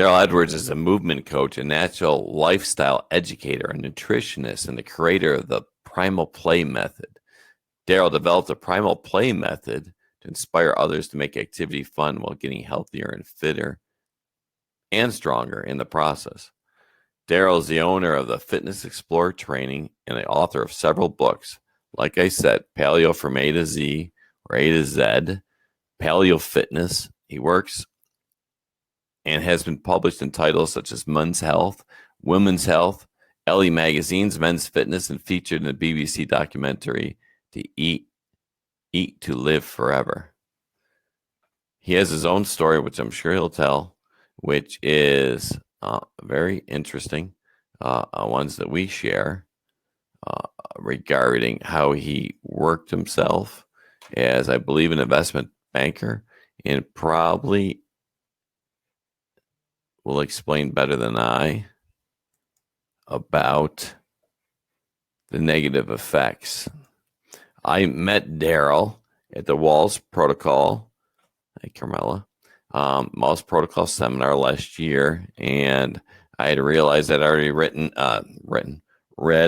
Darryl Edwards is a movement coach, a natural lifestyle educator, a nutritionist, and the creator of the Primal Play method. Darryl developed the Primal Play method to inspire others to make activity fun while getting healthier and fitter and stronger in the process. Darryl is the owner of the Fitness Explorer training and the author of several books. Like I said, Paleo from A to Z or A to Z, Paleo Fitness. He works and has been published in titles such as Men's Health, Women's Health, LE Magazine's Men's Fitness, and featured in the BBC documentary To Eat to Live Forever. He has his own story, which I'm sure he'll tell, which is very interesting, ones that we share regarding how he worked himself as, I believe, an investment banker, and probably will explain better than I about the negative effects. I met Darryl at the Wahls Protocol, hey Carmela, Wahls Protocol seminar last year, and I had realized I'd already read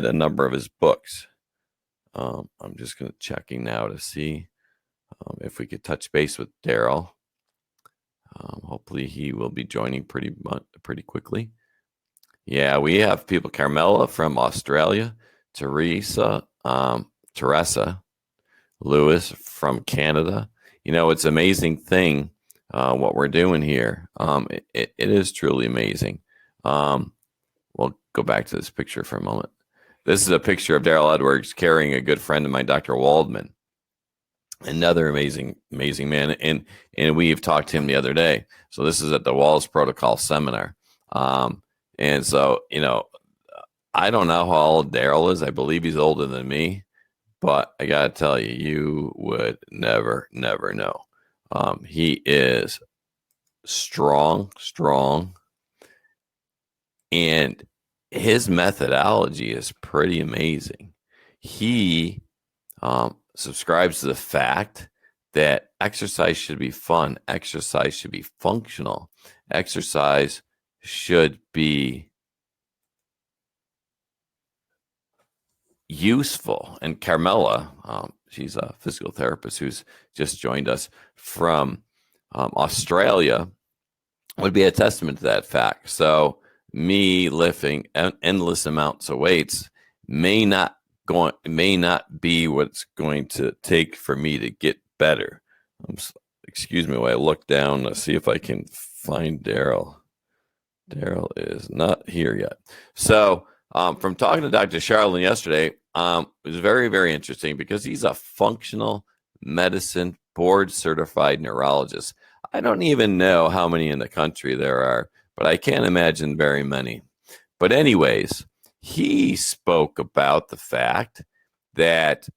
a number of his books. I'm just checking now to see if we could touch base with Darryl. Hopefully he will be joining pretty quickly. Yeah, we have people, Carmela from Australia, Teresa Lewis from Canada. It's an amazing thing what we're doing here. It is truly amazing. We'll go back to this picture for a moment. This is a picture of Darryl Edwards carrying a good friend of mine, Dr. Waldman. Another amazing man, and we've talked to him the other day. So this is at the Wahls Protocol seminar, and so I don't know how old Darryl is. I believe he's older than me, but I gotta tell you, you would never know. He is strong, and his methodology is pretty amazing. He subscribes to the fact that exercise should be fun, exercise should be functional, exercise should be useful. And Carmela, she's a physical therapist who's just joined us from Australia, would be a testament to that fact. So me lifting endless amounts of weights may not be what it's going to take for me to get better. Excuse me while I look down to see if I can find Darryl. Darryl is not here yet. So from talking to Dr. Charlene yesterday, it was very, very interesting because he's a functional medicine board certified neurologist. I don't even know how many in the country there are, but I can't imagine very many. But anyways, he spoke about the fact that,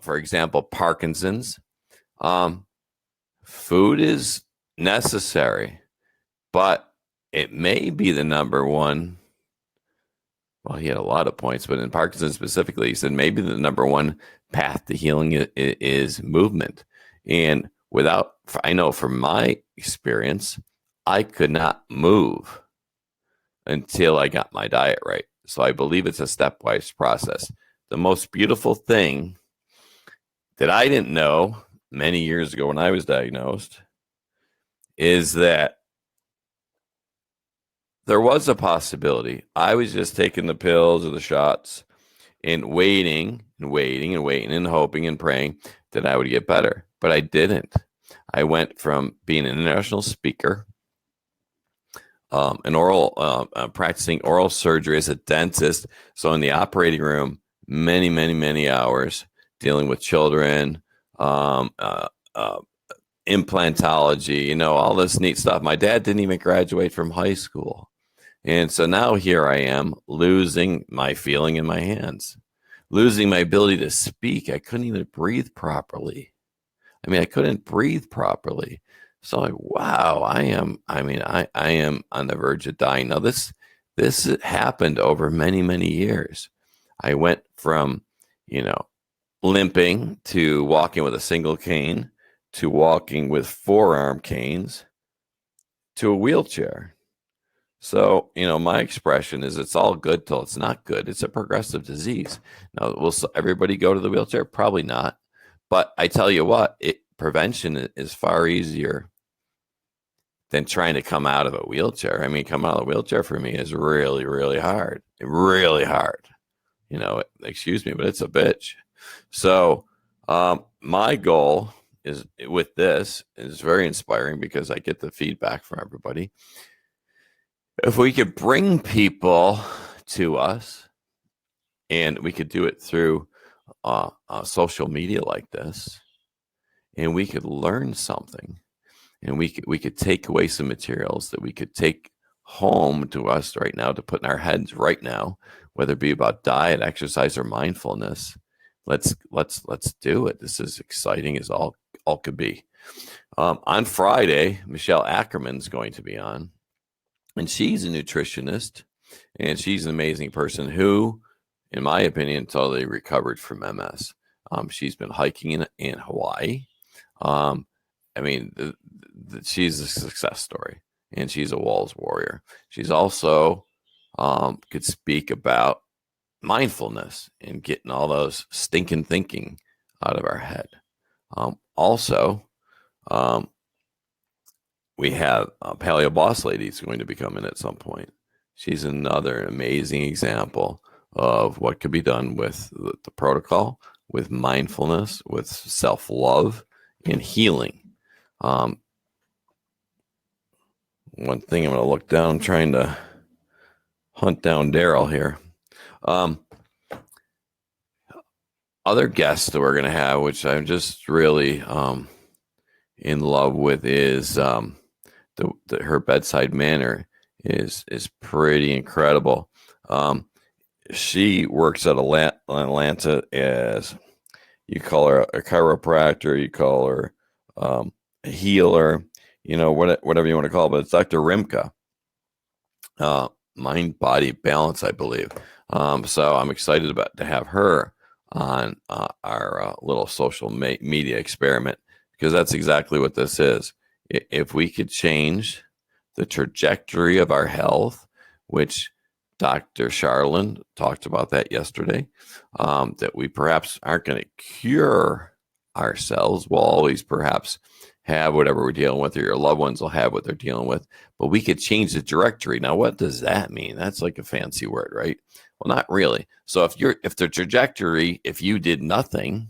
for example, Parkinson's, food is necessary, but it may be the number one. Well, he had a lot of points, but in Parkinson's specifically, he said maybe the number one path to healing is movement. And I know from my experience, I could not move until I got my diet right. So I believe it's a stepwise process. The most beautiful thing that I didn't know many years ago when I was diagnosed is that there was a possibility. I was just taking the pills or the shots and waiting and hoping and praying that I would get better. But I didn't. I went from being an international speaker, practicing oral surgery as a dentist. So in the operating room, many hours dealing with children, implantology, all this neat stuff. My dad didn't even graduate from high school. And so now here I am losing my feeling in my hands, losing my ability to speak. I couldn't even breathe properly. I couldn't breathe properly. So wow, I am on the verge of dying. Now this happened over many years. I went from, limping to walking with a single cane to walking with forearm canes to a wheelchair. So, my expression is it's all good till it's not good. It's a progressive disease. Now, will everybody go to the wheelchair? Probably not. But I tell you what, prevention is far easier than trying to come out of a wheelchair. I mean, come out of a wheelchair for me is really, really hard. Really hard. Excuse me, but it's a bitch. So, my goal is with this is very inspiring because I get the feedback from everybody. If we could bring people to us, and we could do it through social media like this, and we could learn something, and we could take away some materials that we could take home to us right now to put in our heads right now, whether it be about diet, exercise, or mindfulness. Let's do it. This is exciting as all could be. On Friday, Michelle Ackerman's going to be on, and she's a nutritionist, and she's an amazing person who, in my opinion, totally recovered from MS. She's been hiking in Hawaii. I mean, she's a success story, and she's a Wahls warrior. She's also could speak about mindfulness and getting all those stinking thinking out of our head. Also, we have Paleo Boss Lady is going to be coming at some point. She's another amazing example of what could be done with the protocol, with mindfulness, with self-love, and healing. One thing I'm going to look down, trying to hunt down Darryl here. Other guests that we're going to have, which I'm just really in love with, is her bedside manner is pretty incredible. She works at Atlanta as, you call her a chiropractor, you call her a healer, whatever you want to call it, but it's Dr. Rimka, mind body balance, I believe. So I'm excited to have her on our little social media experiment, because that's exactly what this is. If we could change the trajectory of our health, which Dr. Charlin talked about that yesterday, that we perhaps aren't going to cure ourselves. We'll always perhaps have whatever we're dealing with, or your loved ones will have what they're dealing with, but we could change the trajectory. Now, what does that mean? That's like a fancy word, right? Well, not really. So if the trajectory, if you did nothing,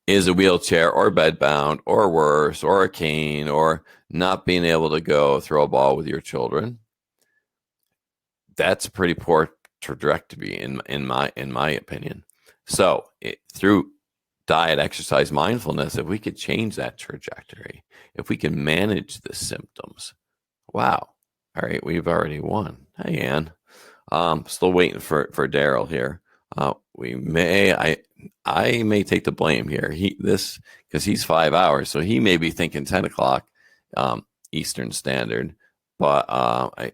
is a wheelchair or bedbound or worse, or a cane, or not being able to go throw a ball with your children, that's a pretty poor trajectory in my opinion. So through diet, exercise, mindfulness, if we could change that trajectory, if we can manage the symptoms, wow. All right, we've already won. Hey, Ann. Still waiting for Darryl here. I may take the blame here. Because he's 5 hours, so he may be thinking 10 o'clock Eastern Standard, but I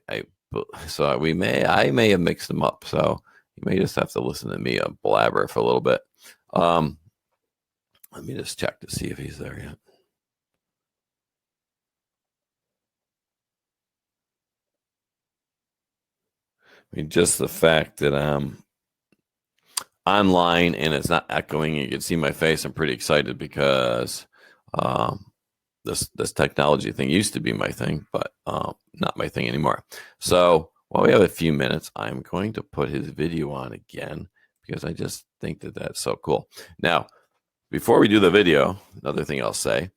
may have mixed them up. So you may just have to listen to me blabber for a little bit. Let me just check to see if he's there yet. I mean, just the fact that I'm online and it's not echoing, you can see my face. I'm pretty excited because this technology thing used to be my thing, but not my thing anymore. So while we have a few minutes, I'm going to put his video on again, because I just think that that's so cool. Now, before we do the video, another thing I'll say,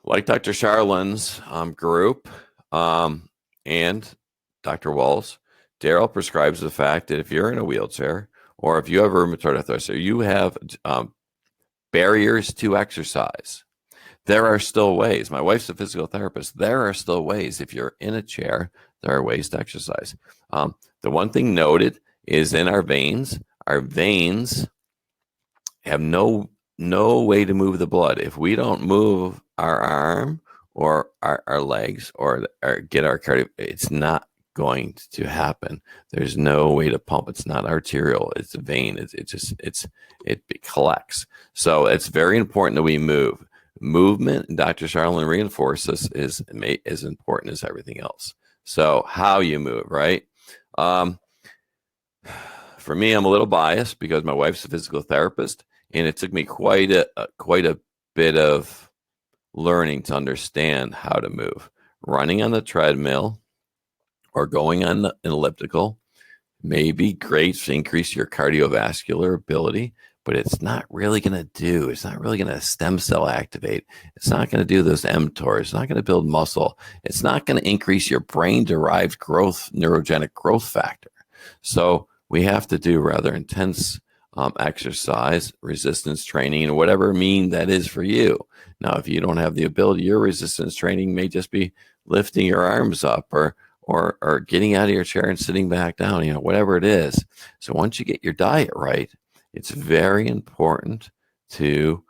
like Dr. Charlin's group and Dr. Wahls, Darryl prescribes the fact that if you're in a wheelchair, or if you have rheumatoid arthritis, or you have barriers to exercise, there are still ways. My wife's a physical therapist. There are still ways. If you're in a chair, there are ways to exercise. The one thing noted is in our veins have no way to move the blood. If we don't move our arm or our legs or get our cardio, it's not going to happen. There's no way to pump. It's not arterial. It's a vein. It collects. So it's very important that we move. movement, and Dr. Charlene reinforced this, is as important as everything else. So how you move, right? For me, I'm a little biased because my wife's a physical therapist, and it took me quite a bit of learning to understand how to move. Running on the treadmill or going on an elliptical may be great to increase your cardiovascular ability, but it's not really going to stem cell activate. It's not going to do those mTORs. It's not going to build muscle. It's not going to increase your brain-derived growth, neurogenic growth factor. So we have to do rather intense exercise, resistance training, and whatever mean that is for you. Now, if you don't have the ability, your resistance training may just be lifting your arms up or getting out of your chair and sitting back down, whatever it is. So once you get your diet right, it's very important to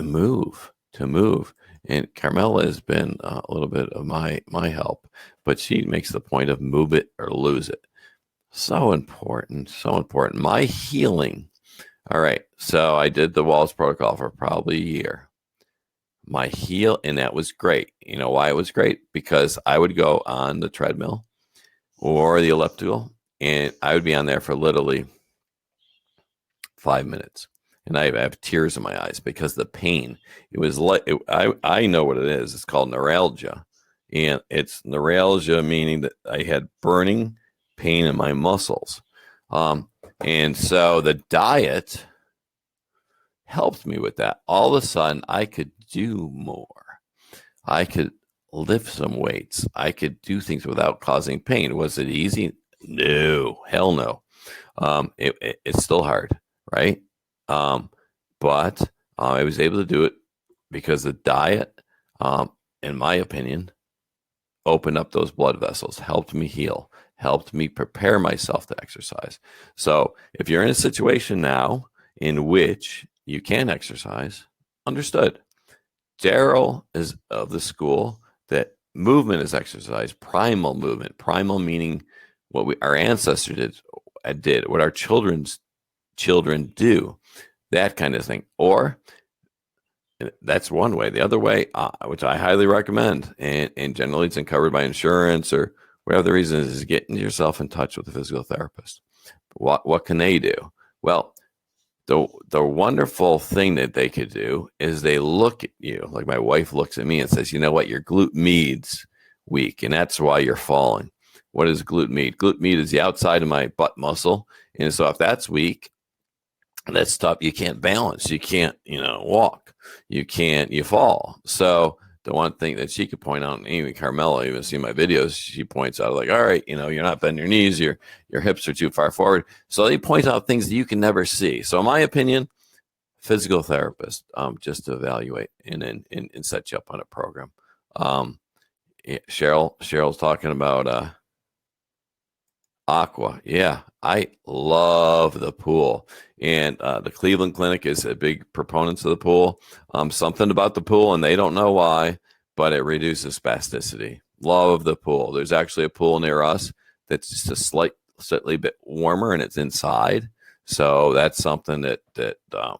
move. And Carmela has been a little bit of my help, but she makes the point of move it or lose it. So important. My healing. All right. So I did the Wahls protocol for probably a year. And that was great. You know why it was great? Because I would go on the treadmill or the elliptical, and I would be on there for literally 5 minutes. And I have tears in my eyes because the pain. It was like, I know what it is. It's called neuralgia. And it's neuralgia, meaning that I had burning pain in my muscles. And so the diet helped me with that. All of a sudden, I could do more. I could lift some weights. I could do things without causing pain. Was it easy? No, hell no. It's still hard, right? But I was able to do it because the diet, in my opinion, opened up those blood vessels, helped me heal, helped me prepare myself to exercise. So if you're in a situation now in which you can exercise, understood. Darryl is of the school that movement is exercise, primal movement. Primal meaning what our ancestors did, what our children's children do, that kind of thing. Or that's one way. The other way, which I highly recommend, and generally it's covered by insurance or whatever the reason is getting yourself in touch with a physical therapist. What can they do? Well, the wonderful thing that they could do is they look at you, like my wife looks at me and says, you know what, your glute med's weak, and that's why you're falling. What is glute med? Glute med is the outside of my butt muscle. And so if that's weak, that's tough. You can't balance. You can't, walk. You fall. So the one thing that she could point out, and even Carmela, even see my videos, she points out like, all right, you're not bending your knees, your hips are too far forward. So they point out things that you can never see. So in my opinion, physical therapist, just to evaluate and set you up on a program. Cheryl's talking about aqua. Yeah, I love the pool. And the Cleveland Clinic is a big proponent of the pool. Something about the pool, and they don't know why, but it reduces spasticity. Love the pool. There's actually a pool near us that's just a slightly bit warmer, and it's inside. So that's something that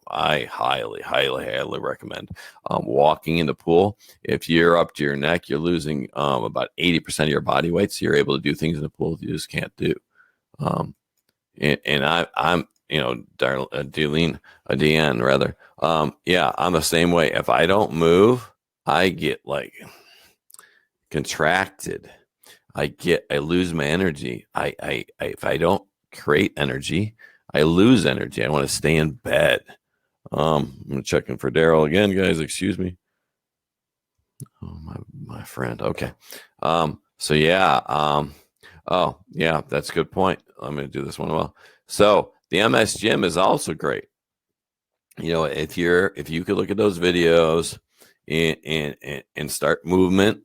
I highly, highly, highly recommend. Walking in the pool. If you're up to your neck, you're losing about 80% of your body weight, so you're able to do things in the pool you just can't do. And I'm Deanne rather. Yeah, I'm the same way. If I don't move, I get like contracted. I lose my energy. I if I don't create energy, I lose energy. I want to stay in bed. I'm checking for Darryl again, guys. Excuse me. Oh, my friend. Okay. So yeah. Oh yeah, that's a good point. I'm going to do this one well. So the MS Gym is also great. If you could look at those videos and start movement,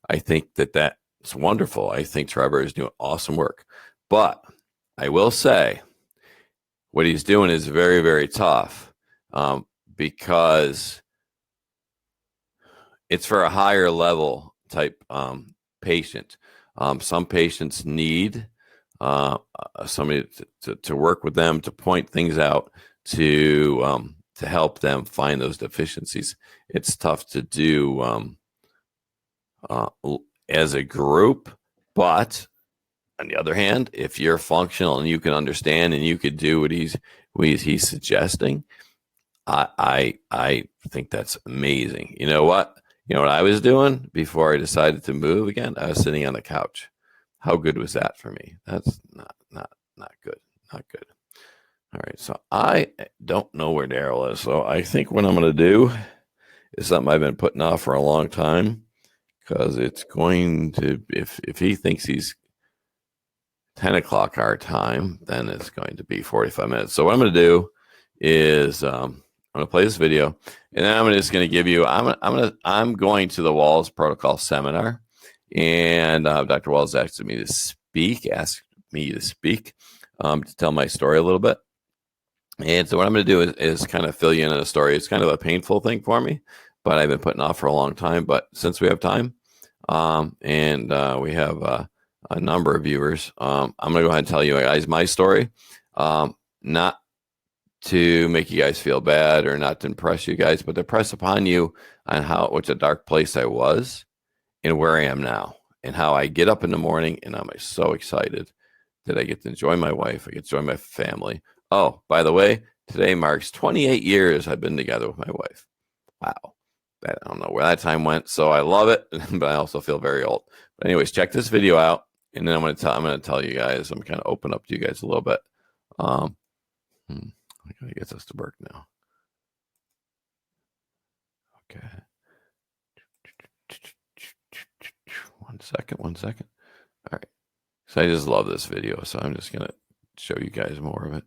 I think that's wonderful. I think Trevor is doing awesome work. But I will say what he's doing is very, very tough because it's for a higher level type patient. Some patients need somebody to work with them, to point things out, to to help them find those deficiencies. It's tough to do as a group, but on the other hand, if you're functional and you can understand and you could do what he's suggesting, I think that's amazing. You know what? You know what I was doing before I decided to move again? I was sitting on the couch. How good was that for me? That's not good. Not good. All right, so I don't know where Darryl is. So I think what I'm going to do is something I've been putting off for a long time, because it's going to, if he thinks he's 10 o'clock our time, then it's going to be 45 minutes. So what I'm going to do is I'm going to play this video, and then I'm just going to give you, I'm going to the Wahls protocol seminar, and Dr. Wahls asked me to speak, to tell my story a little bit. And so what I'm going to do is kind of fill you in on a story. It's kind of a painful thing for me, but I've been putting off for a long time. But since we have time, and we have a number of viewers, I'm going to go ahead and tell you guys my story, not to make you guys feel bad or not to impress you guys, but to press upon you on what a dark place I was and where I am now, and how I get up in the morning and I'm so excited that I get to enjoy my wife. I get to enjoy my family. Oh, by the way, today marks 28 years I've been together with my wife. Wow. I don't know where that time went. So I love it, but I also feel very old. But anyways, check this video out. And then I'm going to tell you guys, I'm kind of open up to you guys a little bit. I got to get this to work now. Okay. 1 second. All right. So I just love this video. So I'm just going to show you guys more of it.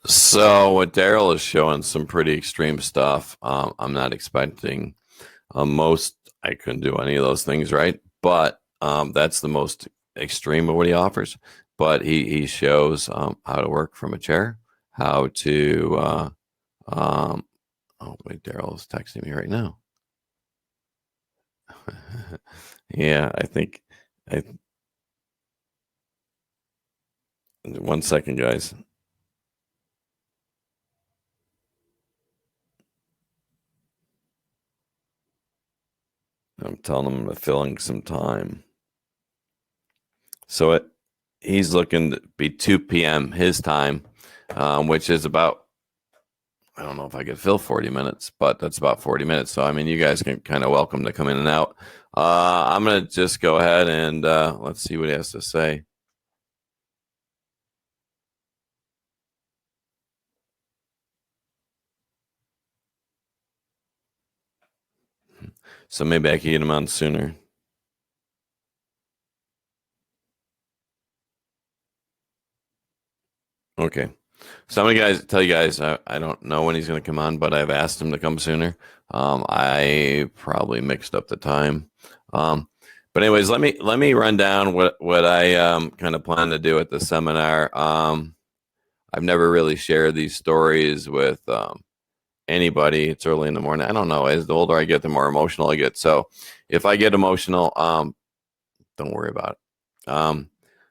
So what Darryl is showing some pretty extreme stuff. I'm not expecting most. I couldn't do any of those things, right? But that's the most extreme of what he offers. But he shows how to work from a chair, how to. Oh wait, Darryl is texting me right now. Yeah, I think. 1 second, guys. I'm telling him I'm filling some time. So he's looking to be 2 p.m. his time, which is about, I don't know if I could fill 40 minutes, but that's about 40 minutes. So, I mean, you guys can kind of welcome to come in and out. I'm going to just go ahead and let's see what he has to say. So maybe I can get him on sooner. Okay. So I'm going to tell you guys, I don't know when he's going to come on, but I've asked him to come sooner. I probably mixed up the time. But anyways, let me run down what I kind of plan to do at the seminar. I've never really shared these stories with anybody. It's early in the morning. I don't know. As the older I get, the more emotional I get. So if I get emotional, don't worry about it.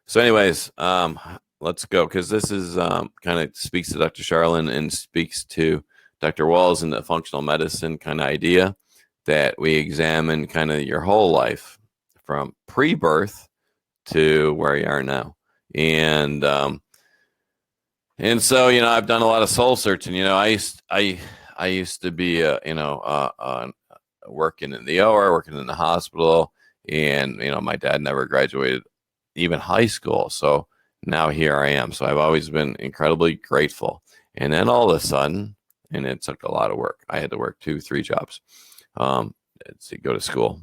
So anyways, let's go, because this is kind of speaks to Dr. Charlin and speaks to Dr. Wahls and the functional medicine kind of idea that we examine kind of your whole life from pre-birth to where you are now. And so, I've done a lot of soul searching. I used to be, working in the OR, working in the hospital, and my dad never graduated even high school. So now here I am. So I've always been incredibly grateful. And then all of a sudden, and it took a lot of work. I had to work 2-3 jobs to go to school,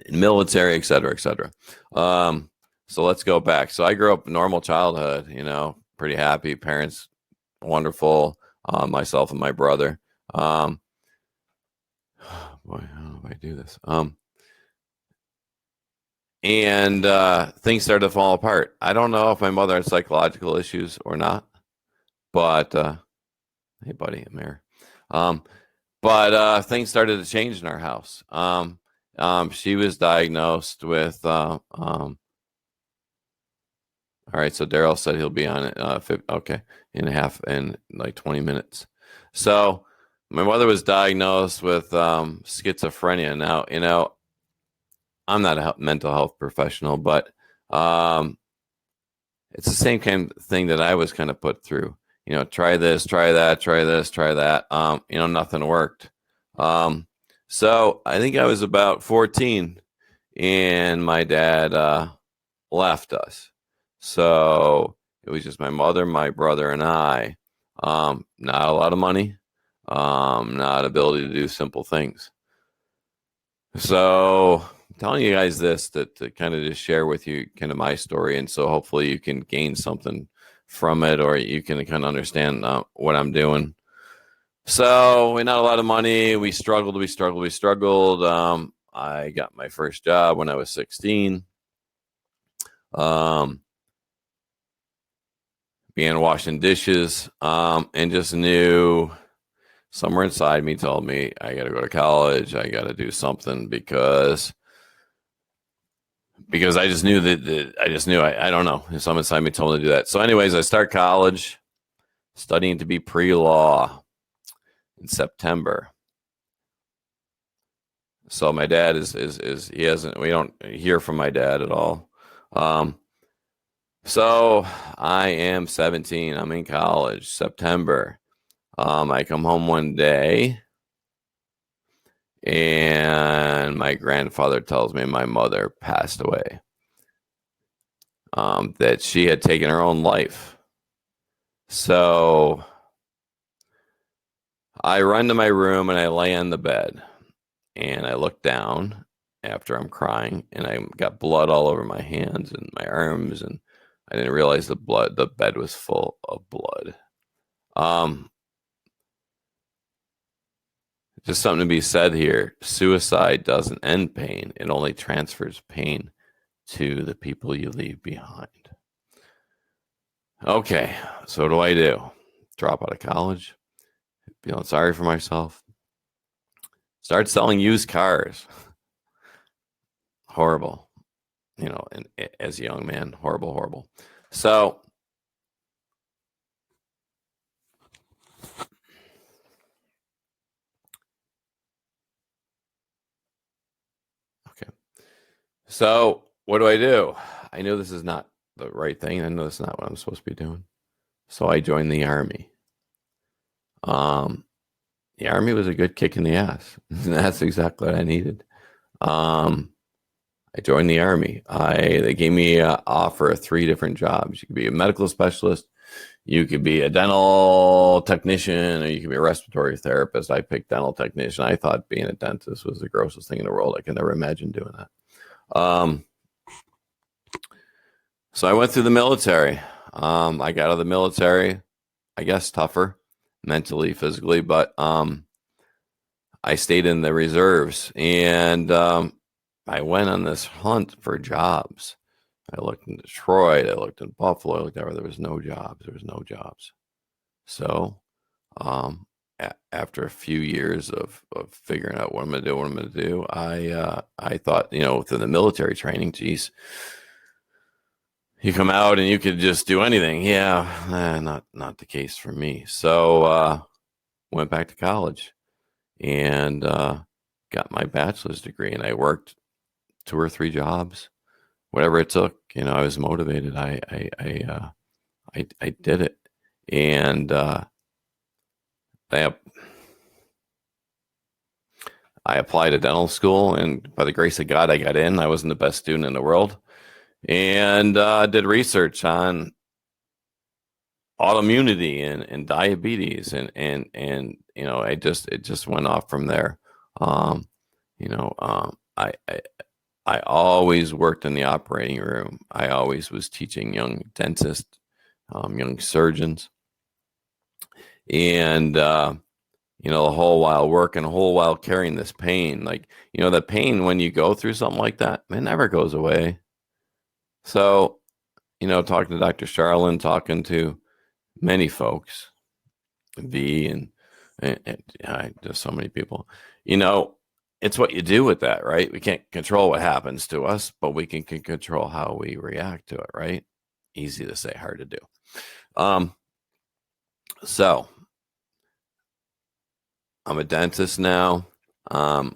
military, et cetera, et cetera. So let's go back. So I grew up normal childhood, pretty happy. Parents, wonderful. Myself and my brother. Boy, how do I do this? And things started to fall apart. I don't know if my mother had psychological issues or not, but hey, buddy, I'm here. But things started to change in our house. She was diagnosed with. All right, so Darryl said he'll be on it. Okay, in like 20 minutes. So my mother was diagnosed with schizophrenia. Now, I'm not a mental health professional, but it's the same kind of thing that I was kind of put through. Try this, try that, try this, try that. Nothing worked. So I think I was about 14, and my dad left us. So it was just my mother, my brother, and I. Not a lot of money, not ability to do simple things. So I'm telling you guys this to kind of just share with you kind of my story, and so hopefully you can gain something from it, or you can kind of understand what I'm doing. So we not a lot of money. We struggled. I got my first job when I was 16. Began washing dishes, and just knew somewhere inside me told me I got to go to college. I got to do something because I just knew I don't know. Some inside me told me to do that. So anyways, I start college, studying to be pre-law in September. So my dad we don't hear from my dad at all. So I am 17. I'm in college, September. I come home one day, and my grandfather tells me my mother passed away, that she had taken her own life. So I run to my room and I lay on the bed, and I look down after I'm crying, and I got blood all over my hands and my arms, and I didn't realize the bed was full of blood. Just something to be said here. Suicide doesn't end pain. It only transfers pain to the people you leave behind. Okay, so what do I do? Drop out of college? Feeling sorry for myself? Start selling used cars. Horrible. And as a young man, horrible. So okay. So what do? I know this is not the right thing. I know this is not what I'm supposed to be doing. So I joined the Army. The Army was a good kick in the ass. That's exactly what I needed. I joined the Army. They gave me an offer of 3 different jobs. You could be a medical specialist, you could be a dental technician, or you could be a respiratory therapist. I picked dental technician. I thought being a dentist was the grossest thing in the world. I could never imagine doing that. So I went through the military. I got out of the military, I guess tougher, mentally, physically, but I stayed in the reserves, and I went on this hunt for jobs. I looked in Detroit, I looked in Buffalo, I looked everywhere. There was no jobs. So after a few years of figuring out what I'm going to do, I thought, within the military training, geez, you come out and you could just do anything. Yeah, not the case for me. So went back to college and got my bachelor's degree, and I worked 2 or 3 jobs, whatever it took. I was motivated. I did it, and I applied to dental school, and by the grace of God, I got in. I wasn't the best student in the world, and did research on autoimmunity and diabetes, and it just went off from there. Um, I always worked in the operating room. I always was teaching young dentists, young surgeons, and the whole while working, the whole while carrying this pain. Like, the pain when you go through something like that, it never goes away. So, talking to Dr. Charlin, talking to many folks, V and just so many people, it's what you do with that, right? We can't control what happens to us, but we can control how we react to it, right? Easy to say, hard to do. So I'm a dentist now. I'm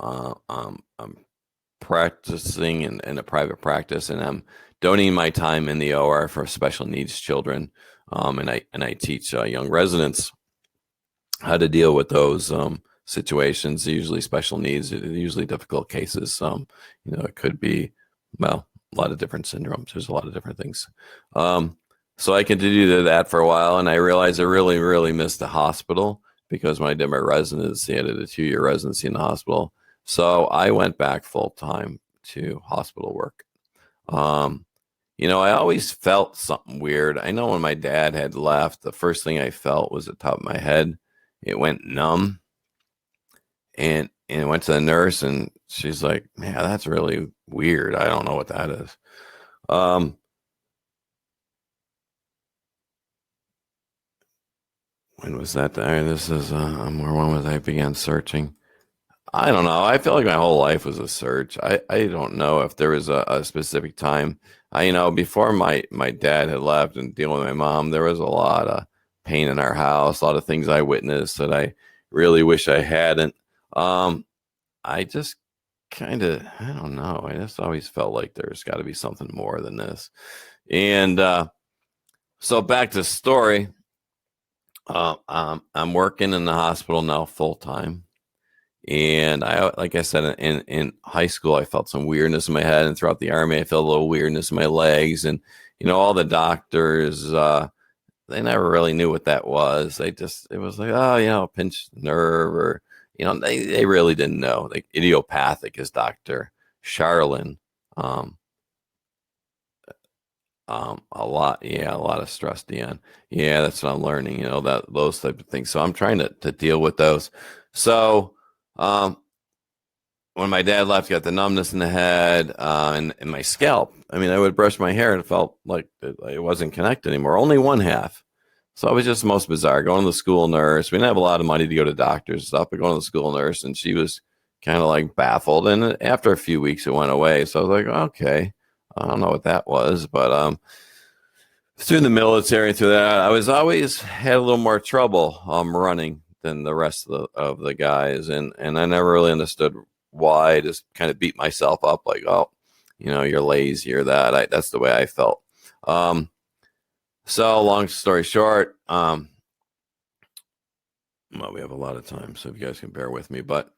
practicing in a private practice, and I'm donating my time in the OR for special needs children. And I teach young residents how to deal with those situations. Usually special needs, usually difficult cases. It could be, well, a lot of different syndromes. There's a lot of different things. So I continued to do that for a while, and I realized I really, really missed the hospital, because when I did my residency, I did a 2-year residency in the hospital. So I went back full time to hospital work. I always felt something weird. I know when my dad had left, the first thing I felt was the top of my head. It went numb, and I went to the nurse, and she's like, "Man, that's really weird. I don't know what that is." When was that? This is when was I began searching? I don't know. I feel like my whole life was a search. I don't know if there was a specific time. Before my dad had left and dealing with my mom, there was a lot of pain in our house, a lot of things I witnessed that I really wish I hadn't. I just I don't know. I just always felt like there's got to be something more than this. And so back to the story. I'm working in the hospital now full time. And like I said, in high school, I felt some weirdness in my head, and throughout the Army, I felt a little weirdness in my legs. And, all the doctors, they never really knew what that was. It was like, oh, pinched nerve, or, they really didn't know. Like idiopathic, as Dr. Charlin, a lot of stress, Dion. Yeah, that's what I'm learning, those type of things. So I'm trying to deal with those. So, when my dad left, got the numbness in the head, and my scalp. I mean, I would brush my hair and it felt like it wasn't connected anymore. Only one half. So it was just the most bizarre. Going to the school nurse. We didn't have a lot of money to go to doctors and stuff, but going to the school nurse, and she was kind of like baffled. And after a few weeks, it went away. So I was like, okay, I don't know what that was, but through the military, through that, I was always had a little more trouble running than the rest of the guys, and I never really understood why. I just kind of beat myself up, like, oh, you're lazy or that. That's the way I felt. So long story short, well, we have a lot of time, so if you guys can bear with me. But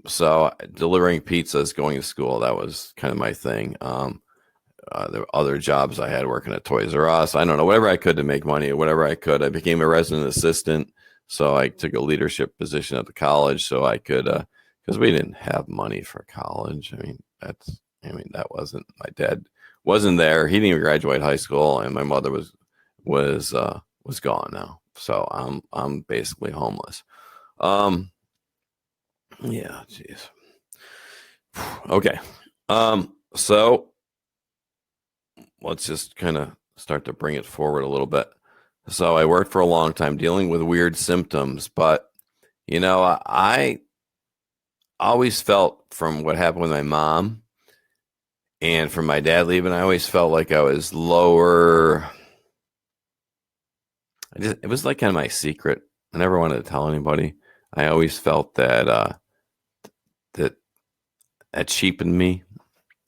so delivering pizzas, going to school, that was kind of my thing. There were other jobs I had, working at Toys R Us. I don't know, whatever I could to make money, whatever I could. I became a resident assistant. So I took a leadership position at the college, so I could, because we didn't have money for college. That wasn't, my dad wasn't there. He didn't even graduate high school, and my mother was gone now. So I'm basically homeless. Yeah, geez. Okay. So let's just kind of start to bring it forward a little bit. So I worked for a long time dealing with weird symptoms, but I always felt from what happened with my mom and from my dad leaving, I always felt like I was lower. It was like kind of my secret. I never wanted to tell anybody. I always felt that that cheapened me.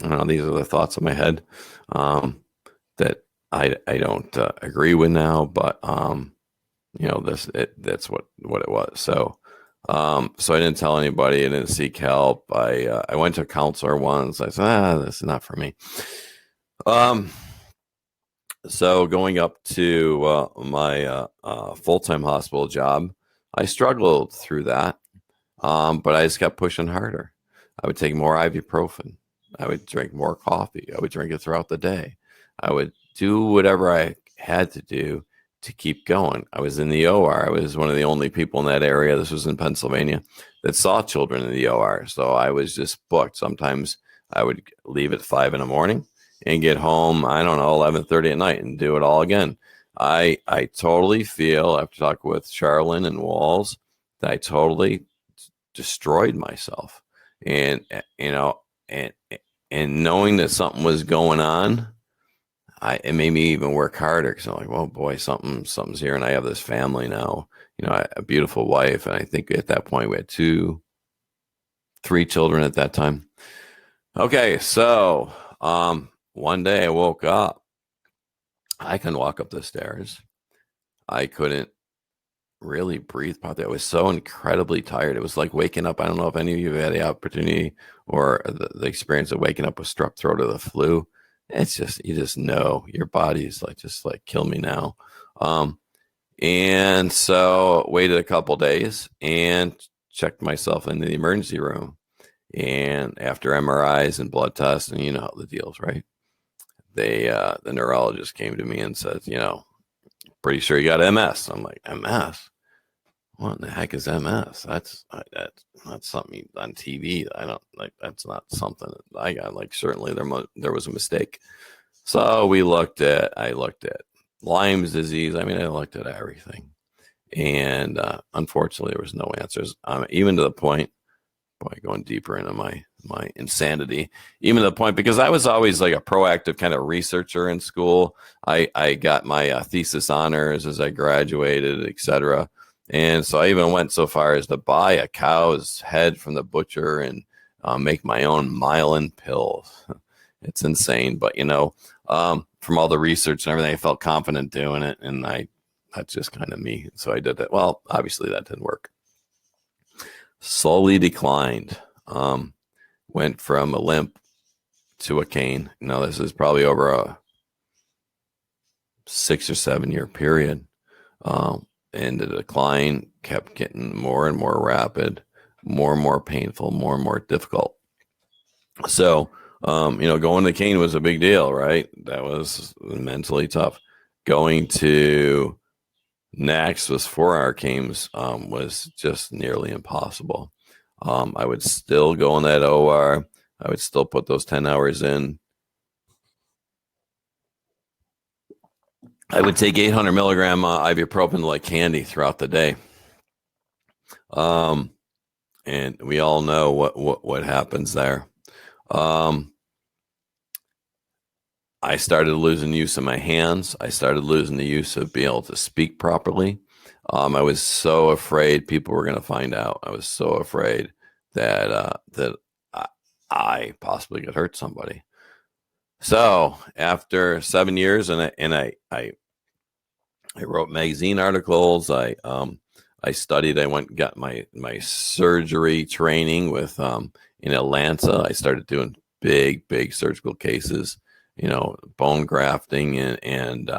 I don't know, these are the thoughts in my head that I don't agree with now, but that's what it was. So I didn't tell anybody. I didn't seek help. I went to a counselor once. I said, this is not for me. Um, so going up to my full-time hospital job, I struggled through that, but I just kept pushing harder. I would take more ibuprofen. I would drink more coffee. I would drink it throughout the day. I would do whatever I had to do to keep going. I was in the OR. I was one of the only people in that area. This was in Pennsylvania that saw children in the OR. So I was just booked. Sometimes I would leave at 5 a.m. and get home, I don't know, 11:30 at night and do it all again. I totally feel, after talking with Charlene and Wahls, that I totally destroyed myself. And, and, and knowing that something was going on, it made me even work harder because I'm like, well, boy, something's here, and I have this family now. A beautiful wife, and I think at that point we had 3 children at that time. Okay, so one day I woke up. I couldn't walk up the stairs. I couldn't really breathe properly. I was so incredibly tired. It was like waking up. I don't know if any of you have had the opportunity or the experience of waking up with strep throat or the flu. It's just, you just know your body's just kill me now. And so waited a couple days and checked myself into the emergency room. And after MRIs and blood tests, and you know how the deal's, right? The neurologist came to me and said, pretty sure you got MS. I'm like, MS? What in the heck is MS? That's not something on TV. I don't like. That's not something that I got. Certainly there was a mistake. So I looked at Lyme's disease. I mean, I looked at everything, and unfortunately, there was no answers. Even to the point, boy, going deeper into my insanity, even to the point, because I was always like a proactive kind of researcher in school. I got my thesis honors as I graduated, etc. And so I even went so far as to buy a cow's head from the butcher and make my own myelin pills. It's insane, but from all the research and everything, I felt confident doing it, and that's just kind of me. So I did that. Well, obviously that didn't work. Slowly declined. Went from a limp to a cane. This is probably over a 6 or 7 year period. And the decline kept getting more and more rapid, more and more painful, more and more difficult. So, going to cane was a big deal, right? That was mentally tough. Going to next was 4-hour canes was just nearly impossible. I would still go in that OR. I would still put those 10 hours in. I would take 800 milligram ibuprofen like candy throughout the day. And we all know what happens there. I started losing use of my hands. I started losing the use of being able to speak properly. I was so afraid people were going to find out. I was so afraid that I possibly could hurt somebody. So after 7 years, and I wrote magazine articles. I studied. I went and got my surgery training with in Atlanta. I started doing big surgical cases. Bone grafting and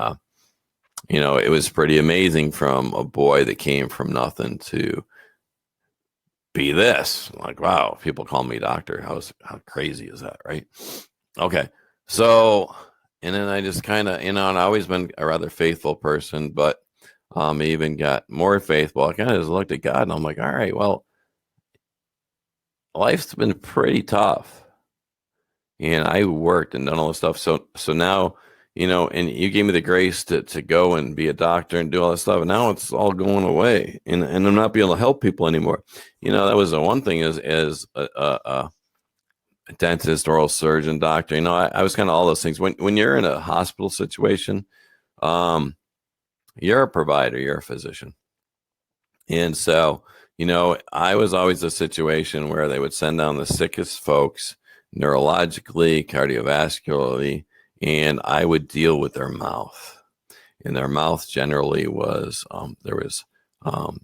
it was pretty amazing from a boy that came from nothing to be this. Like, wow, people call me doctor. How crazy is that, right? Okay. So, and then I just kind of, and I've always been a rather faithful person, but I even got more faithful. I kind of just looked at God and I'm like, all right, well, life's been pretty tough. And I worked and done all this stuff. So now, and you gave me the grace to go and be a doctor and do all that stuff. And now it's all going away, and I'm not being able to help people anymore. That was the one thing as a dentist, oral surgeon, doctor. I was kind of all those things. When you're in a hospital situation, you're a provider, you're a physician. And so, I was always a situation where they would send down the sickest folks neurologically, cardiovascularly, and I would deal with their mouth. And their mouth generally was, there was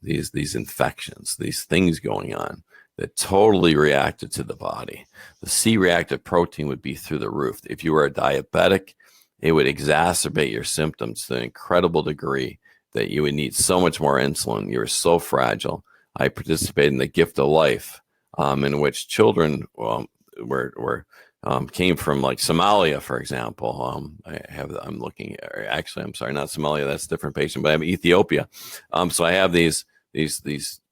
these infections, these things going on that totally reacted to the body. The C-reactive protein would be through the roof. If you were a diabetic, it would exacerbate your symptoms to an incredible degree that you would need so much more insulin. You were so fragile. I participated in the Gift of Life, in which children came from like Somalia, for example. I'm looking at, actually, I'm sorry, not Somalia. That's a different patient, but I have Ethiopia. So I have these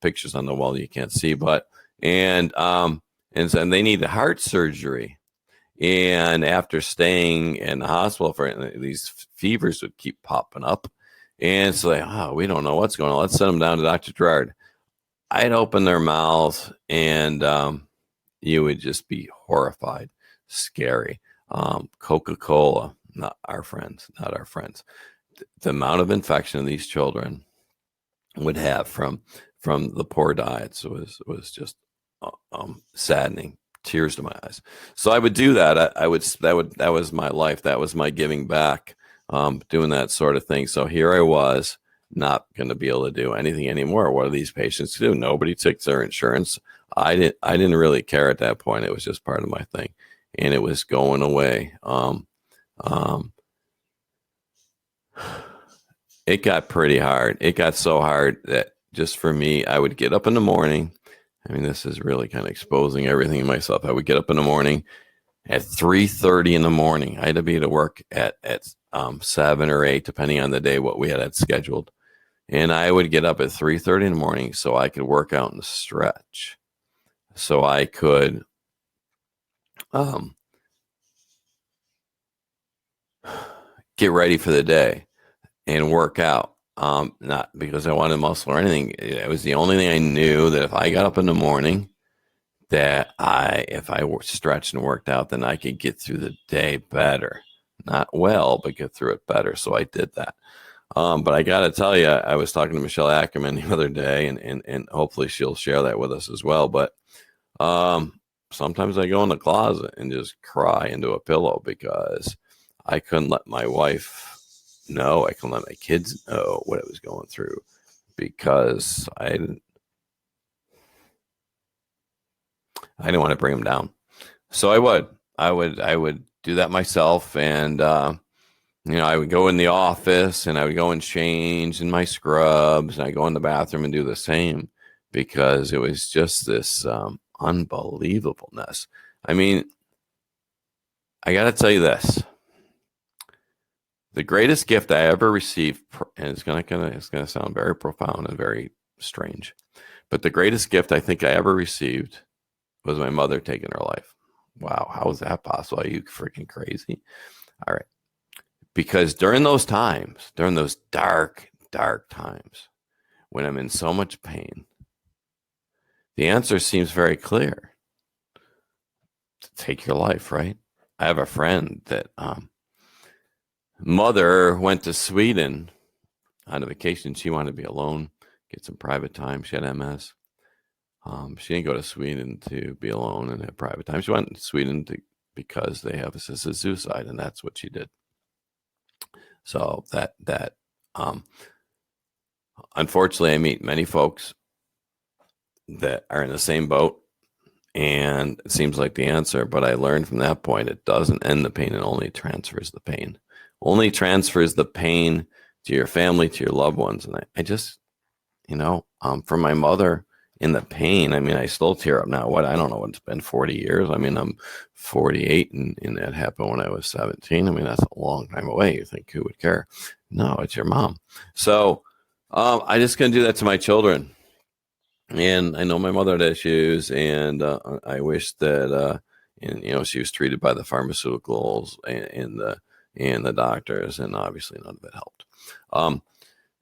pictures on the wall you can't see, and they need heart surgery. And after staying in the hospital these fevers would keep popping up. And so we don't know what's going on. Let's send them down to Dr. Girard. I'd open their mouth and you would just be horrified, scary. Coca-Cola, not our friends. The amount of infection these children would have from the poor diets was just saddening. Tears to my eyes. So I would do that. That was my life. That was my giving back, doing that sort of thing. So here I was, not going to be able to do anything anymore. What are these patients do? Nobody took their insurance. I didn't really care at that point. It was just part of my thing, and it was going away. It got pretty hard. It got so hard that just for me, I would get up in the morning. I mean, this is really kind of exposing everything in myself. I would get up in the morning at 3:30 in the morning. I had to be to work at 7 or 8, depending on the day, what we had scheduled. And I would get up at 3:30 in the morning so I could work out and stretch. So I could get ready for the day and work out. Not because I wanted muscle or anything. It was the only thing I knew, that if I got up in the morning, that if I stretched and worked out, then I could get through the day better. Not well, but get through it better. So I did that. But I got to tell you, I was talking to Michelle Ackerman the other day, and hopefully she'll share that with us as well. But sometimes I go in the closet and just cry into a pillow because I couldn't let my wife know. I couldn't let my kids know what I was going through because I didn't want to bring them down. So I would do that myself, and I would go in the office and I would go and change in my scrubs, and I go in the bathroom and do the same because it was just this unbelievableness. I mean, I got to tell you this. The greatest gift I ever received, and it's gonna sound very profound and very strange, but the greatest gift I think I ever received was my mother taking her life. Wow, how is that possible? Are you freaking crazy? All right. Because during those times, during those dark, dark times, when I'm in so much pain, the answer seems very clear. Take your life, right? I have a friend that mother went to Sweden on a vacation. She wanted to be alone, get some private time. She had MS. She didn't go to Sweden to be alone and have private time. She went to Sweden because they have assisted suicide, and that's what she did. So that unfortunately, I meet many folks that are in the same boat, and it seems like the answer. But I learned from that point, it doesn't end the pain; it only transfers the pain. Only transfers the pain to your family, to your loved ones. And I just, for my mother in the pain, I mean, I still tear up now. I don't know, it's been 40 years. I mean, I'm 48 and that happened when I was 17. I mean, that's a long time away. You think, who would care? No, it's your mom. So I just couldn't do that to my children. And I know my mother had issues, and I wish that, she was treated by the pharmaceuticals and the and the doctors, and obviously none of it helped.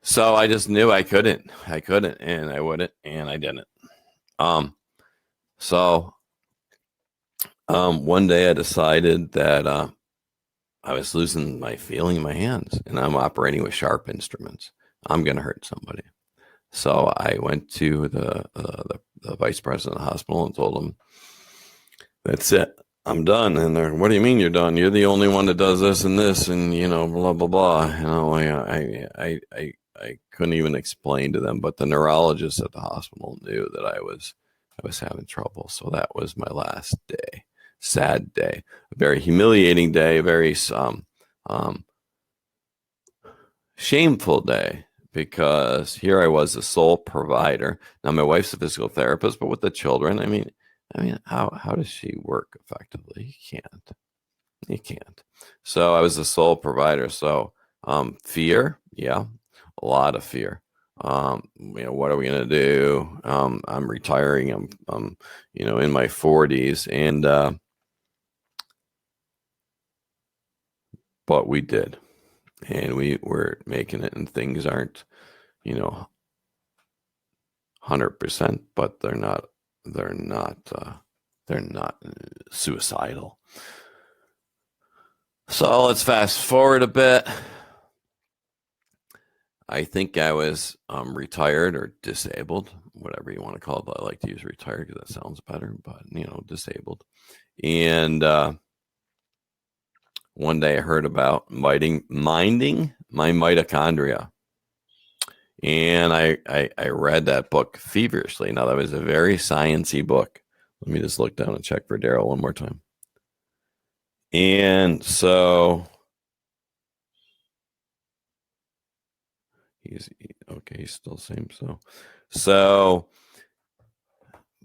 So I just knew I couldn't, and I wouldn't, and I didn't. So one day I decided that I was losing my feeling in my hands, and I'm operating with sharp instruments. I'm going to hurt somebody. So I went to the vice president of the hospital and told him, "That's it. I'm done." And they're, "What do you mean you're done? You're the only one that does this and this, and blah blah blah." I couldn't even explain to them, but the neurologist at the hospital knew that I was having trouble. So that was my last day. Sad day, a very humiliating day, a very shameful day, because here I was, the sole provider. Now my wife's a physical therapist, but with the children, I mean, how does she work effectively? You can't. So I was the sole provider. So fear, yeah, a lot of fear. What are we gonna do? I'm retiring. I'm in my 40s, and but we did, and we were making it, and things aren't 100%, but they're not suicidal. So let's fast forward a bit. I think I was retired or disabled, whatever you want to call it. I like to use retired because that sounds better, but disabled. And one day I heard about minding my mitochondria. And I read that book feverishly. Now, that was a very sciencey book. Let me just look down and check for Darryl one more time. And so he's okay. He's still the same. So,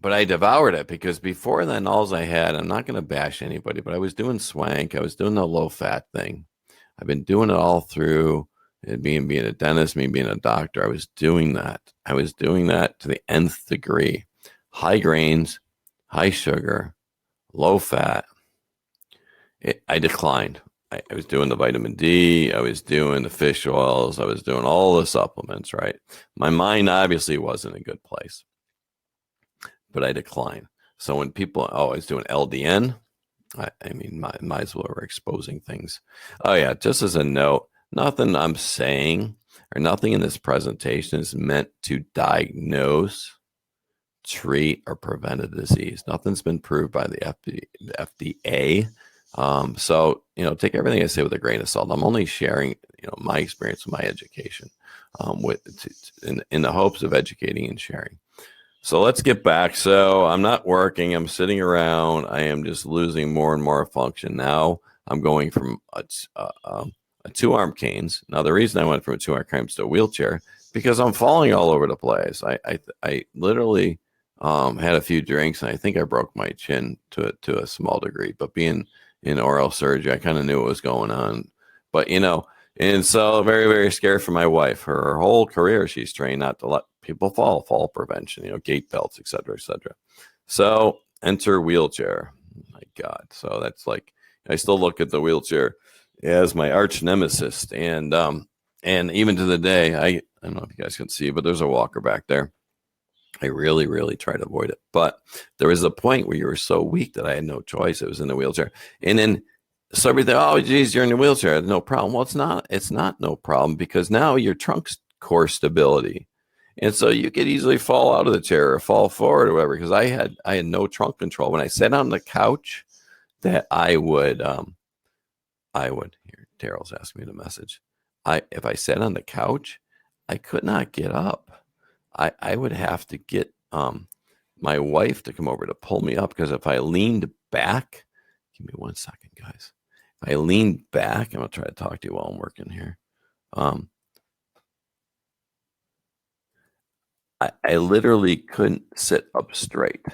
but I devoured it, because before then, all I had, I'm not going to bash anybody, but I was doing swank. I was doing the low fat thing. I've been doing it all through being a dentist, me being a doctor. I was doing that. To the nth degree. High grains, high sugar, low fat. I declined. I was doing the vitamin D. I was doing the fish oils. I was doing all the supplements, right? My mind obviously wasn't in a good place, but I declined. So when people, I was doing LDN, might as well we're exposing things. Oh yeah, just as a note, nothing I'm saying or nothing in this presentation is meant to diagnose, treat, or prevent a disease. Nothing's been proved by the FDA. So take everything I say with a grain of salt. I'm only sharing my experience, my education, in the hopes of educating and sharing. So let's get back. So I'm not working. I'm sitting around. I am just losing more and more function. Now I'm going from a two-arm canes. Now the reason I went from a two-arm canes to a wheelchair, because I'm falling all over the place. I literally had a few drinks, and I think I broke my chin to a small degree. But being in oral surgery, I kind of knew what was going on. But and so very, very scared for my wife. Her whole career, she's trained not to let people fall prevention, gait belts, et cetera, et cetera. So enter wheelchair. My God. So that's like, I still look at the wheelchair as my arch nemesis. And even to the day, I don't know if you guys can see, but there's a walker back there. I really, really try to avoid it. But there was a point where you were so weak that I had no choice. It was in the wheelchair. And then so everything, oh, geez, you're in a wheelchair. No problem. Well, it's not no problem, because now your trunk's core stability. And so you could easily fall out of the chair or fall forward or whatever, because I had no trunk control. When I sat on the couch, that I would, here, Darryl's asking me to message. If I sat on the couch, I could not get up. I would have to get my wife to come over to pull me up, because if I leaned back, give me 1 second, guys. If I leaned back, I'm going to try to talk to you while I'm working here. I literally couldn't sit up straight.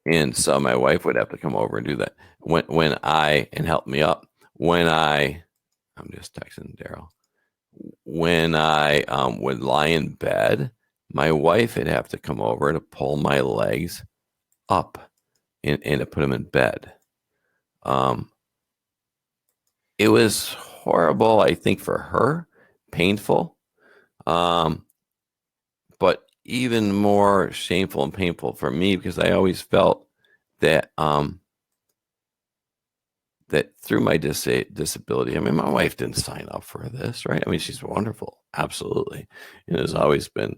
And so my wife would have to come over and do that and help me up. I'm just texting Darryl. When I would lie in bed, my wife would have to come over to pull my legs up and to put them in bed. It was horrible, I think, for her, painful, um, but even more shameful and painful for me because I always felt that that through my disability, I mean, my wife didn't sign up for this, right? I mean, she's wonderful, absolutely, and has always been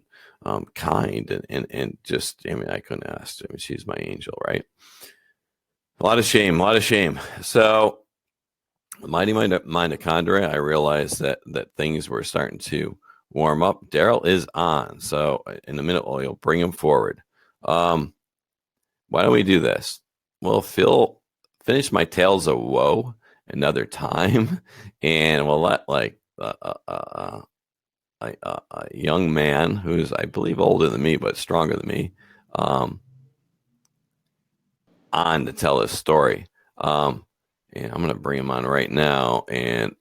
kind and just, I mean, I couldn't ask. I mean, she's my angel, right? A lot of shame, a lot of shame. So, mighty mitochondria, I realized that things were starting to warm up. Darryl is on, so in a minute we'll bring him forward. Why don't we do this? We'll finish my tales of woe another time, and we'll let like a young man who's, I believe, older than me but stronger than me, on to tell his story. And I'm going to bring him on right now, and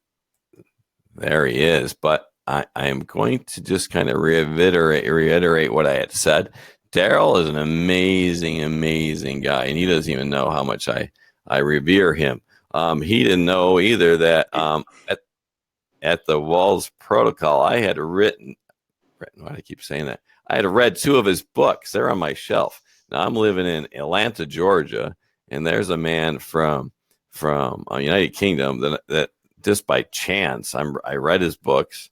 there he is. But I am going to just kind of reiterate what I had said. Darryl is an amazing, amazing guy, and he doesn't even know how much I revere him. He didn't know either that at the Wahls protocol, I had written. Why do I keep saying that? I had read two of his books. They're on my shelf. Now I'm living in Atlanta, Georgia, and there's a man from United Kingdom that just by chance I read his books,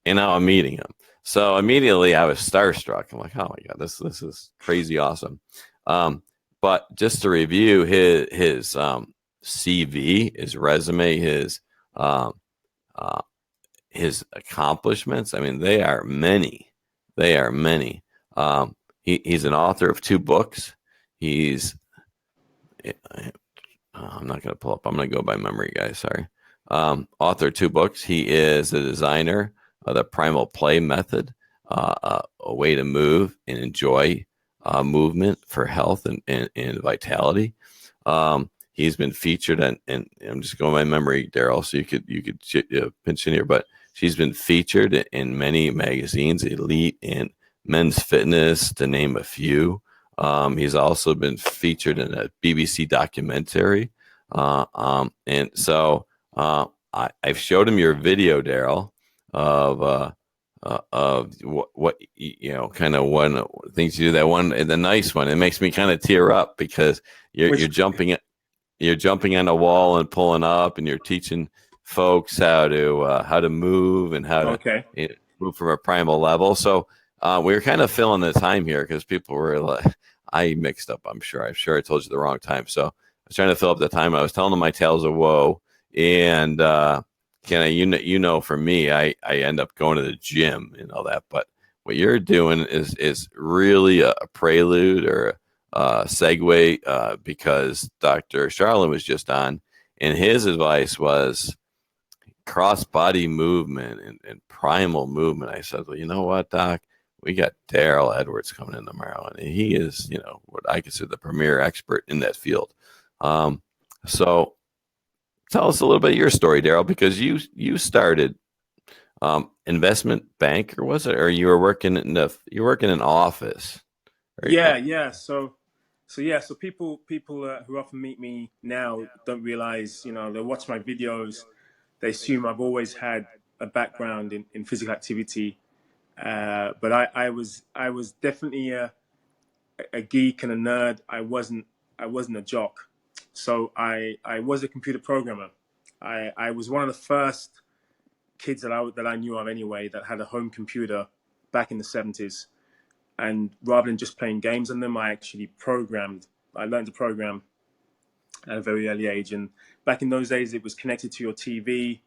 and now I'm meeting him. So immediately I was starstruck. I'm like, oh my god, this is crazy awesome. But just to review his CV, his resume, his accomplishments. I mean, they are many. They are many. He's an author of two books. He's I'm not going to pull up. I'm going to go by memory, guys. Sorry. Author of two books. He is a designer of the primal play method, a way to move and enjoy movement for health and vitality. He's been featured and I'm just going by memory, Darryl, so you could pinch in here, but she's been featured in many magazines, Elite and Men's Fitness, to name a few. He's also been featured in a BBC documentary. And so I've showed him your video, Darryl, of what you know, kind of one things you do. That one, the nice one, it makes me kind of tear up because you're jumping on a wall and pulling up, and you're teaching folks how to move and how to move from a primal level. So we were kind of filling the time here because people were like, I mixed up. I'm sure I told you the wrong time. So I was trying to fill up the time. I was telling them my tales of woe, and you know, for me, I end up going to the gym and all that. But what you're doing is really a prelude or segue because Dr. Charlin was just on, and his advice was cross body movement and primal movement. I said, well, you know what, Doc? We got Darryl Edwards coming in tomorrow, and he is, you know, what I consider the premier expert in that field. So tell us a little bit of your story, Darryl, because you started investment bank, or was it, or you were working in an office? Yeah. So people who often meet me now don't realize, you know, they watch my videos, they assume I've always had a background in physical activity, but I was definitely a geek and a nerd. I wasn't a jock. So I was a computer programmer. I was one of the first kids that I knew of anyway that had a home computer back in the 70s. And rather than just playing games on them, I actually programmed. I learned to program at a very early age. And back in those days, it was connected to your TV.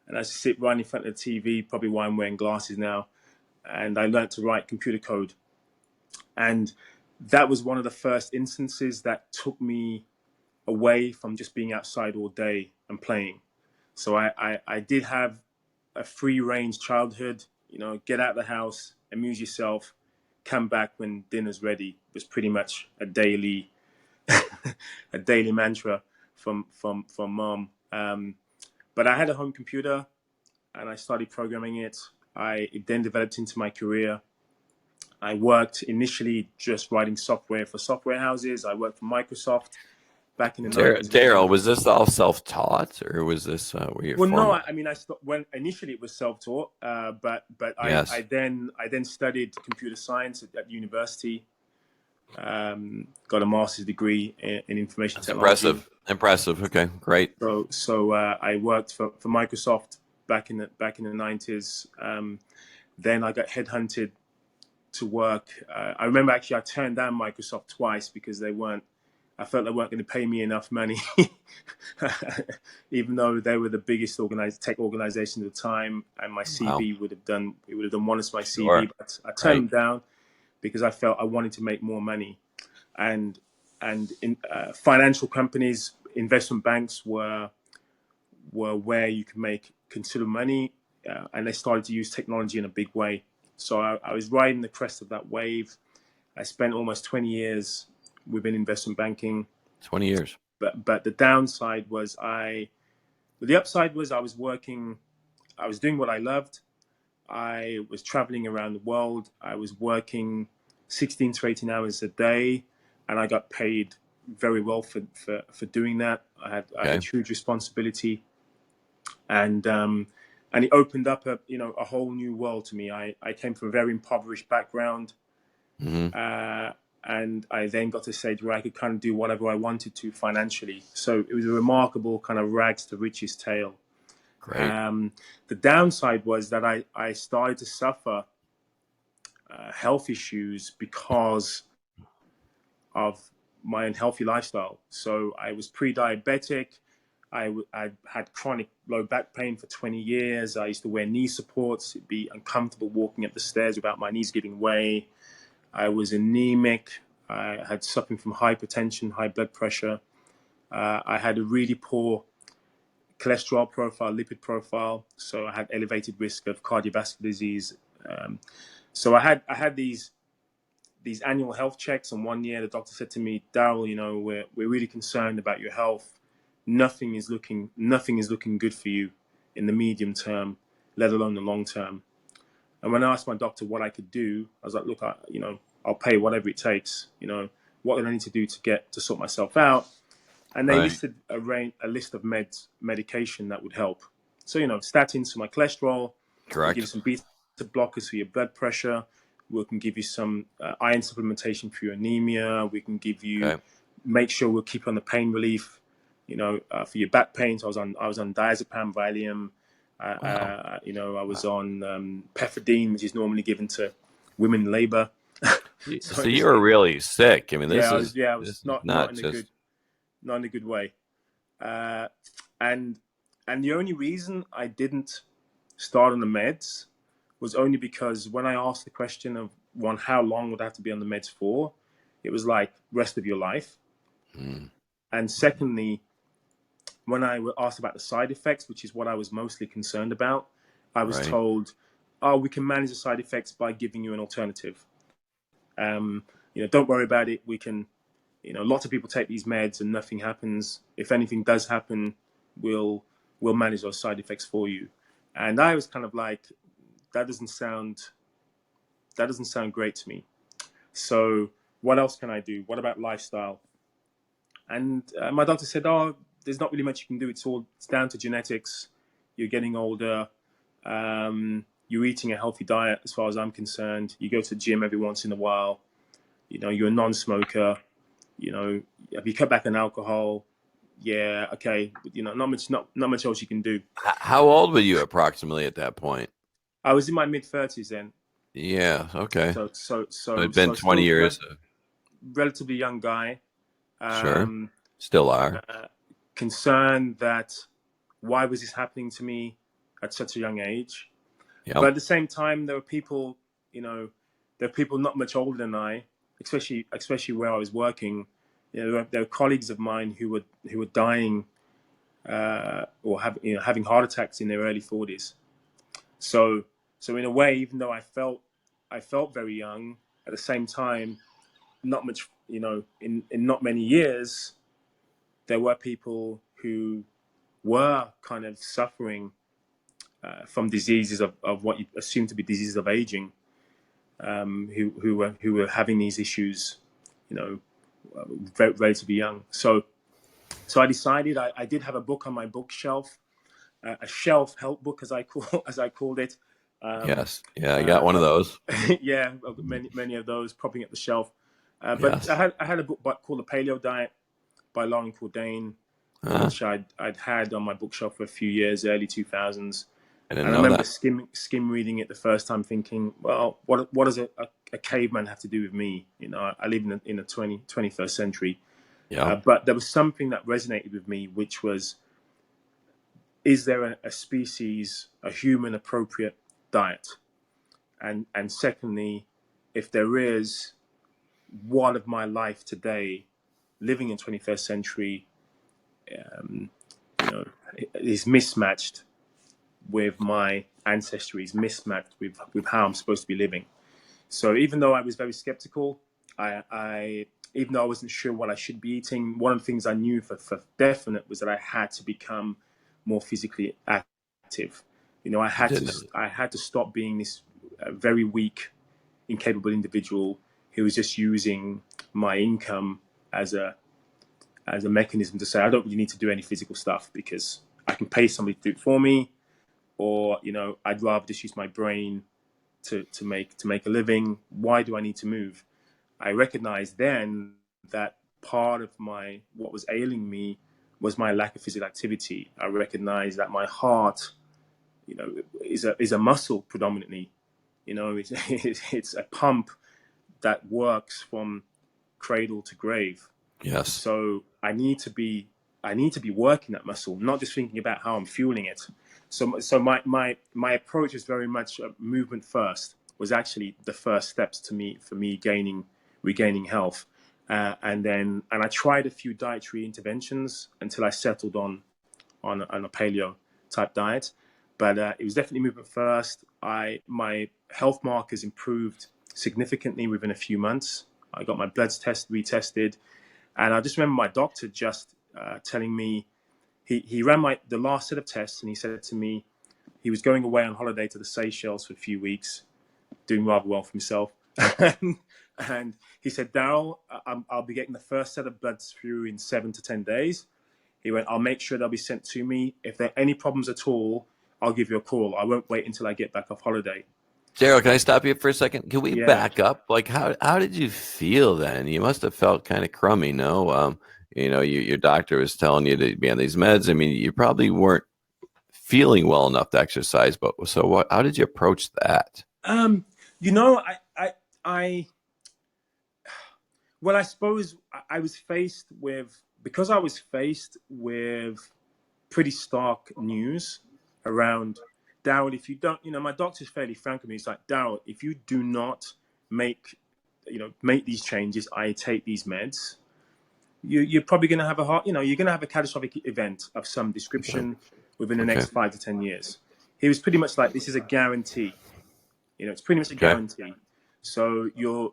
And I used to sit right in front of the TV, probably why I'm wearing glasses now. And I learned to write computer code. And that was one of the first instances that took me away from just being outside all day and playing. So I did have a free range childhood, you know, get out of the house, amuse yourself, come back when dinner's ready. It was pretty much a daily a daily mantra from mom. But I had a home computer and I started programming it. It then developed into my career. I worked initially just writing software for software houses. I worked for Microsoft back in the 90s. Darryl, was this all self-taught, or was this were you Well, no, formal? I mean, when initially it was self-taught, but Yes, I then studied computer science at university. Got a master's degree in information that's technology. impressive. Impressive. Okay, great. So I worked for Microsoft back in the 90s. Then I got headhunted to work. I remember actually I turned down Microsoft twice because I felt they weren't going to pay me enough money, even though they were the biggest tech organization at the time, and my Wow. CV would have done wonders my Sure. CV. But I turned them down because I felt I wanted to make more money, and in financial companies, investment banks were where you could make considerable money, and they started to use technology in a big way. So I was riding the crest of that wave. I spent almost 20 years within investment banking. 20 years. But the downside was the upside was I was doing what I loved. I was traveling around the world. I was working 16 to 18 hours a day, and I got paid very well for doing that. I had huge responsibility, and it opened up a whole new world to me. I came from a very impoverished background. And I then got to a stage where I could kind of do whatever I wanted to financially. So it was a remarkable kind of rags to riches tale. Great. The downside was that I started to suffer health issues because of my unhealthy lifestyle. So I was pre-diabetic. I had chronic low back pain for 20 years. I used to wear knee supports. It'd be uncomfortable walking up the stairs without my knees giving way. I was anemic. I had suffering from hypertension, high blood pressure. I had a really poor cholesterol profile, lipid profile. So I had elevated risk of cardiovascular disease. So I had these annual health checks, and one year the doctor said to me, Darryl, we're really concerned about your health. Nothing is looking good for you in the medium term, let alone the long term. And when I asked my doctor what I could do, I was like, look, I'll pay whatever it takes. What do I need to do to sort myself out? And they listed a list of medication that would help. So, statins for my cholesterol. Correct. We'll give you some beta blockers for your blood pressure. We can give you some iron supplementation for your anemia. We can give you, make sure we'll keep you on the pain relief, for your back pain. So I was on diazepam, Valium. I was on pethidine, which is normally given to women in labor. So you were really sick. I mean, I was not in a good way. And the only reason I didn't start on the meds was only because when I asked the question of one, how long would I have to be on the meds for? It was like rest of your life. And secondly, when I was asked about the side effects, which is what I was mostly concerned about, I was told, "Oh, we can manage the side effects by giving you an alternative. Don't worry about it. We can, lots of people take these meds and nothing happens. If anything does happen, we'll manage those side effects for you." And I was kind of like, that doesn't sound great to me. So what else can I do? What about lifestyle? And my doctor said, "Oh, there's not really much you can do. It's down to genetics. You're getting older. You're eating a healthy diet, as far as I'm concerned. You go to the gym every once in a while. You're a non-smoker. Have you cut back on alcohol? Yeah, okay. Not much else you can do." How old were you approximately at that point? I was in my mid-30s then. Yeah. Okay. So it'd been 20 years. Relatively young guy. Sure. Still are. Concerned that why was this happening to me at such a young age? Yep. But at the same time, there were people, not much older than I, especially where I was working. There were colleagues of mine who were dying or having heart attacks in their early 40s. So in a way, even though I felt very young, at the same time, not much, in not many years, there were people who were kind of suffering from diseases of what you assume to be diseases of aging, who were having these issues, relatively young. So So I decided I did have a book on my bookshelf, a shelf help book, as I called it. Yes. Yeah, I got one of But those. yeah, I've got many of those propping up the shelf. But Yes. I had a book called The Paleo Diet by Lauren Cordain, Uh, which I'd had on my bookshelf for a few years, early 2000s. I didn't And I know remember that. skim reading it the first time, thinking, well, what does a caveman have to do with me? You know, I live in the 21st century. Yeah. But there was something that resonated with me, which was, is there a species, a human appropriate diet? And secondly, if there is, what of my life today, living in 21st century, you know, is mismatched with my ancestry, is mismatched with how I'm supposed to be living. So even though I was very skeptical, I even though I wasn't sure what I should be eating, one of the things I knew for definite was that I had to become more physically active. You know, You did. I had to stop being this very weak, incapable individual who was just using my income as a mechanism to say I don't really need to do any physical stuff because I can pay somebody to do it for me, or you know, I'd rather just use my brain to make a living. Why do I need to move? I recognized then that part of my what was ailing me was my lack of physical activity. I recognized that my heart, you know, is a muscle predominantly. You know, it's a pump that works from cradle to grave. Yes. So I need to be working that muscle, not just thinking about how I'm fueling it. So my approach is very much movement first. Was actually the first steps to me for me regaining health, and I tried a few dietary interventions until I settled on a paleo type diet. But it was definitely movement first. My health markers improved significantly within a few months. I got my bloods retested, and I just remember my doctor just telling me he ran the last set of tests, and he said to me he was going away on holiday to the Seychelles for a few weeks, doing rather well for himself. And he said, Darryl, I'll be getting the first set of bloods through in 7 to 10 days. He went, I'll make sure they'll be sent to me. If there are any problems at all, I'll give you a call. I won't wait until I get back off holiday. Darryl, can I stop you for a second? Can we Yeah. back up? Like, how did you feel then? You must have felt kind of crummy, no? You know, your doctor was telling you to be on these meds. I mean, you probably weren't feeling well enough to exercise, but so what? How did you approach that? You know, I well, I suppose I was faced with, because I was faced with pretty stark news around, Darryl, if you don't, you know, my doctor's fairly frank with me. It's like, Darryl, if you do not make, make these changes, I take these meds, you're probably going to have you're going to have a catastrophic event of some Okay. description within the Okay. next 5 to 10 years. He was pretty much like, this is a guarantee. You know, it's pretty much a Okay. guarantee. So you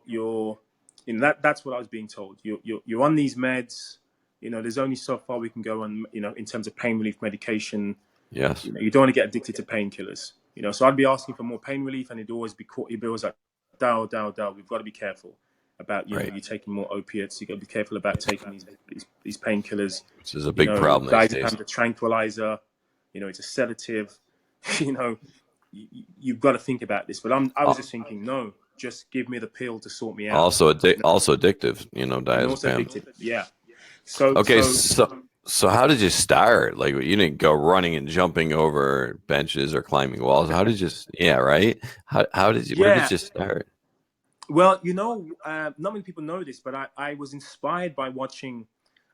know, that's what I was being told. You're on these meds. You know, there's only so far we can go on. You know, in terms of pain relief medication. Yes. You know, you don't want to get addicted to painkillers. You know, so I'd be asking for more pain relief, and it'd always be caught. You'd be always like, Dow. We've got to be careful about Right. you taking more opiates. You got to be careful about taking these painkillers. Which is a You big know, problem these days. diazepam's a tranquilizer. You know, it's a sedative. You know, you've got to think about this. But I was just thinking, no, just give me the pill to sort me out. Also addictive, you know, And also diazepam. addictive. Yeah. So Okay, so so how did you start? Like you didn't go running and jumping over benches or climbing walls. How did you? Yeah, right. How did you? Where did yeah. you start? Well, you know, not many people know this, but I was inspired by watching.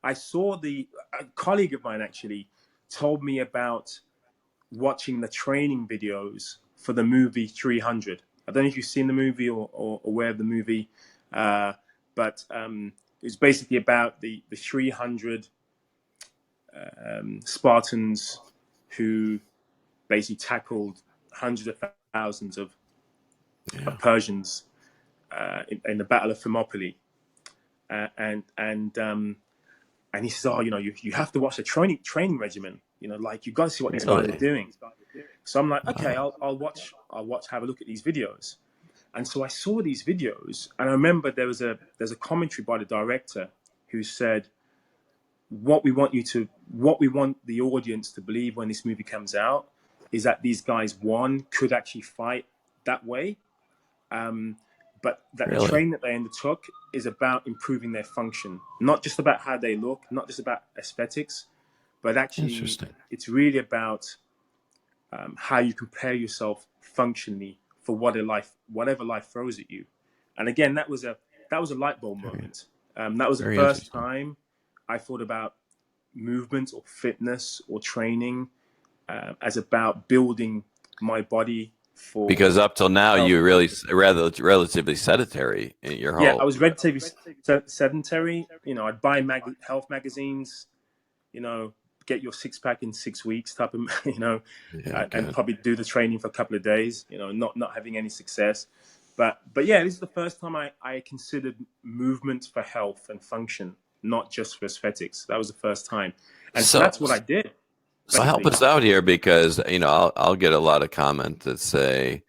I saw a colleague of mine actually told me about watching the training videos for the movie 300. I don't know if you've seen the movie or aware of the movie, but it's basically about the 300 Spartans who basically tackled hundreds of thousands Yeah. of Persians in the Battle of Thermopylae. And he says, oh, you know, you have to watch the training regimen. You know, like you've got to see what these guys are Really? doing. So I'm like, okay, Wow. have a look at these videos. And so I saw these videos, and I remember there's a commentary by the director who said, what we want the audience to believe when this movie comes out is that these guys, one, could actually fight that way, but that the Really training that they undertook is about improving their function, not just about how they look, not just about aesthetics, but actually interesting. it's really about how you prepare yourself functionally for whatever life throws at you. And again, that was a light bulb moment. That was the Very first interesting. time I thought about movement or fitness or training as about building my body for Because up till now, health. you really rather relatively sedentary in your Yeah, I whole. was relatively sedentary. I'd buy health magazines, you know, get your six pack in 6 weeks type of, Yeah, and good. probably do the training for a couple of days, not having any success. But yeah, this is the first time I considered movement for health and function, not just for aesthetics. That was the first time. And so So, that's what I did, so help basically. us out here because I'll get a lot of comments that say,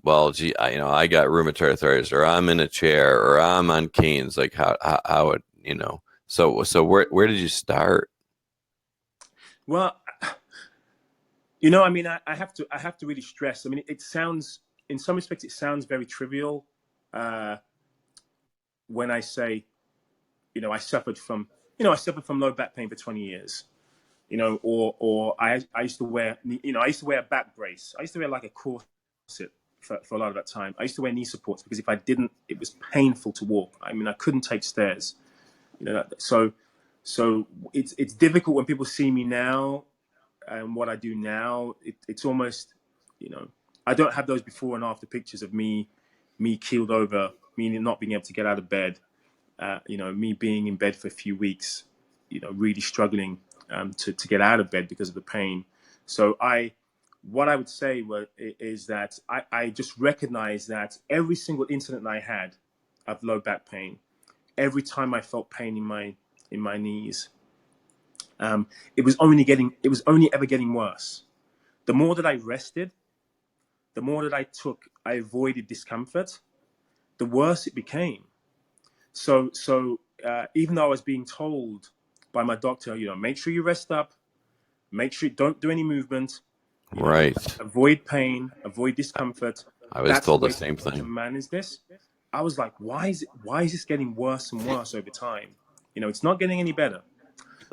"Well, gee, I got rheumatoid arthritis, or I'm in a chair, or I'm on canes." Like how would So where did you start? Well, I have to really stress. I mean, it sounds, in some respects, it sounds very trivial uh, when I say, I suffered from low back pain for 20 years. Or I used to wear, I used to wear a back brace. I used to wear like a corset for a lot of that time. I used to wear knee supports because if I didn't, it was painful to walk. I mean, I couldn't take stairs. So it's difficult when people see me now and what I do now. It's almost, you know, I don't have those before and after pictures of me keeled over, me not being able to get out of bed. Me being in bed for a few weeks, really struggling to get out of bed because of the pain. So what I would say is that I just recognize that every single incident I had of low back pain, every time I felt pain in my knees, it was only ever getting worse. The more that I rested, the more that I avoided discomfort, the worse it became. So even though I was being told by my doctor, make sure you rest up, make sure you don't do any movement, Right. avoid pain, avoid discomfort. I was That's the told the way same to thing. manage this. I was like, why is this getting worse and worse over time? It's not getting any better.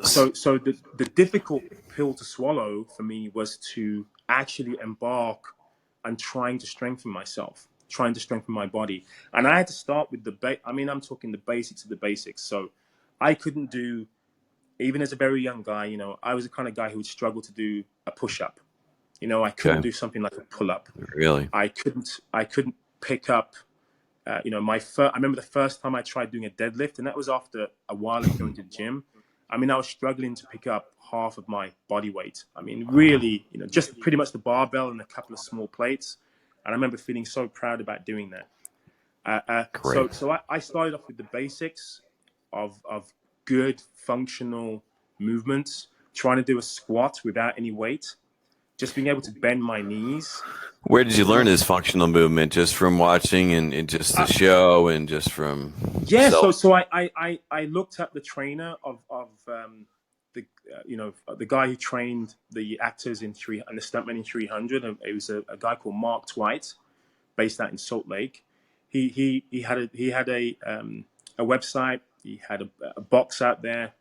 So the difficult pill to swallow for me was to actually embark on trying to strengthen myself, trying to strengthen my body. And I had to start with I'm talking the basics of the basics. So I couldn't do, even as a very young guy, I was the kind of guy who would struggle to do a push-up. I couldn't Okay. do something like a pull-up. Really? I couldn't pick up, I remember the first time I tried doing a deadlift, and that was after a while of going to the gym. I mean, I was struggling to pick up half of my body weight. I mean, Wow. really, just pretty much the barbell and a couple of small plates. And I remember feeling so proud about doing that. So, Great. so I started off with the basics of good functional movements, trying to do a squat without any weight, just being able to bend my knees. Where did you learn Trying, this functional movement? Just from watching and just the uh, show and just from yeah, self? so I looked at the trainer of the guy who trained the actors and the stuntmen in 300. It was a guy called Mark Twight, based out in Salt Lake. He had a website. He had a box out there.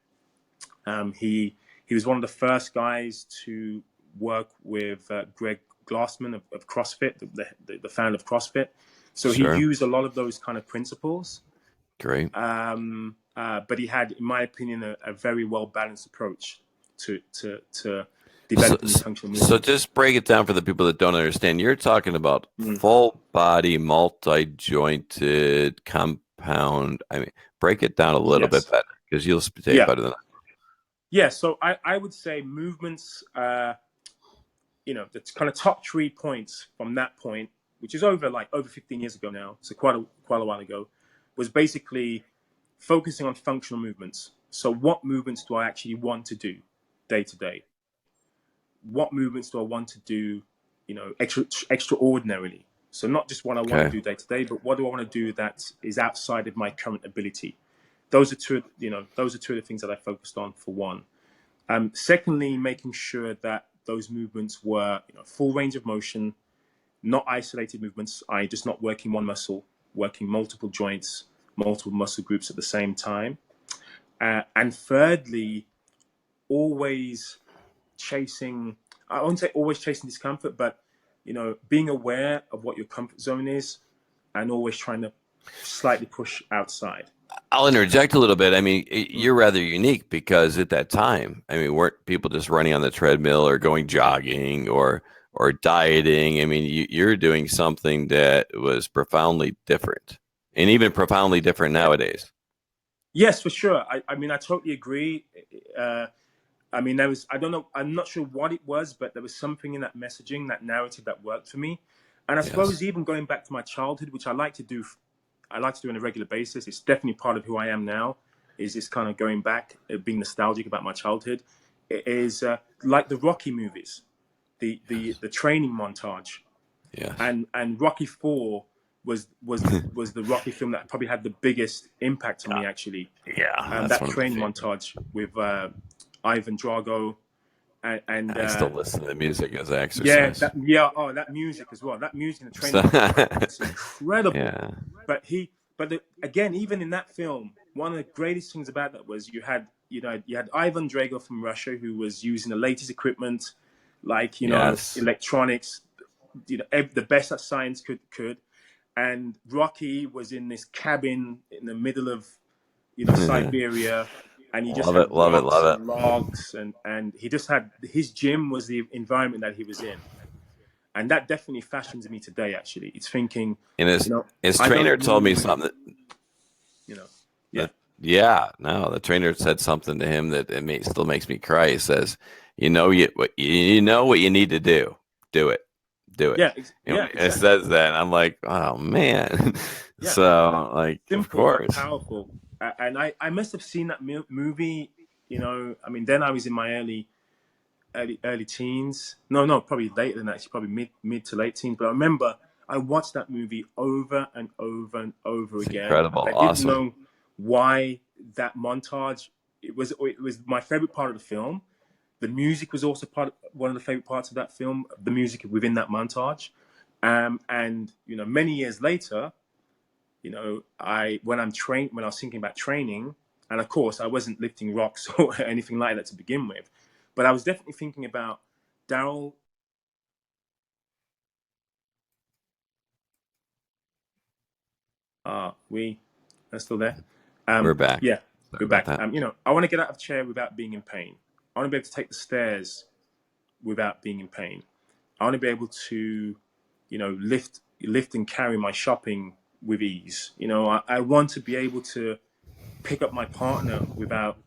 He was one of the first guys to work with Greg Glassman of CrossFit, the founder of CrossFit. So he Sure. used a lot of those kind of principles. Great. But he had, in my opinion, a very well balanced approach to So, developing functional so movement. just break it down for the people that don't understand. You're talking about Mm. full body, multi-jointed, compound. I mean, break it down a little bit Yes. better because you'll say it Yeah. better than Yeah. So I would say movements, the kind of top 3 points from that point, which is over 15 years ago now, so quite a while ago, was basically focusing on functional movements. So what movements do I actually want to do day to day? What movements do I want to do, extraordinarily? So not just what I want to okay. do day to day, but what do I want to do that is outside of my current ability? those are two, those are two of the things that I focused on for one. Secondly, making sure that those movements were, full range of motion, not isolated movements, i.e. just not working one muscle, working multiple joints, multiple muscle groups at the same time. And thirdly, always chasing, I won't say always chasing discomfort, but, being aware of what your comfort zone is and always trying to slightly push outside. I'll interject a little bit. I mean, you're rather unique because at that time, I mean, weren't people just running on the treadmill or going jogging or dieting? I mean, you're doing something that was profoundly different, and even profoundly different nowadays. Yes, for sure. I mean, I totally agree. I mean, I don't know, I'm not sure what it was, but there was something in that messaging, that narrative that worked for me. And I suppose even going back to my childhood, which I like to do on a regular basis. It's definitely part of who I am now, is this kind of going back, being nostalgic about my childhood. It is like the Rocky movies, the training montage. Yes. And Rocky 4 was the Rocky film that probably had the biggest impact on me, actually. Yeah. That training montage with Ivan Drago. And I still listen to the music as I exercise. that music as well. That music in the training montage, it's incredible. Yeah. Again, even in that film, one of the greatest things about that was you had Ivan Drago from Russia, who was using the latest equipment, like electronics, the best that science could, and Rocky was in this cabin in the middle of Siberia. And he just had logs, and he just had, his gym was the environment that he was in, and that definitely fashions me today. Actually, it's thinking. And his trainer told me something. The trainer said something to him that still makes me cry. He says, "You know what you need to do. Do it. Yeah, exactly. It says that, and I'm like, oh man. Yeah. So like, simple, of course, powerful. And I must have seen that movie. I mean, then I was in my early teens. No, probably later than that. Actually, probably mid to late teens. But I remember I watched that movie over and over and over again. Incredible, I didn't know why that montage. It was my favorite part of the film. The music was also one of the favorite parts of that film. The music within that montage, and many years later, when I was thinking about training, and of course I wasn't lifting rocks or anything like that to begin with, but I was definitely thinking about Darryl. We are still there. we're back. Yeah, Sorry we're back. about that. I want to get out of the chair without being in pain. I want to be able to take the stairs without being in pain. I want to be able to, lift and carry my shopping with ease. I want to be able to pick up my partner without,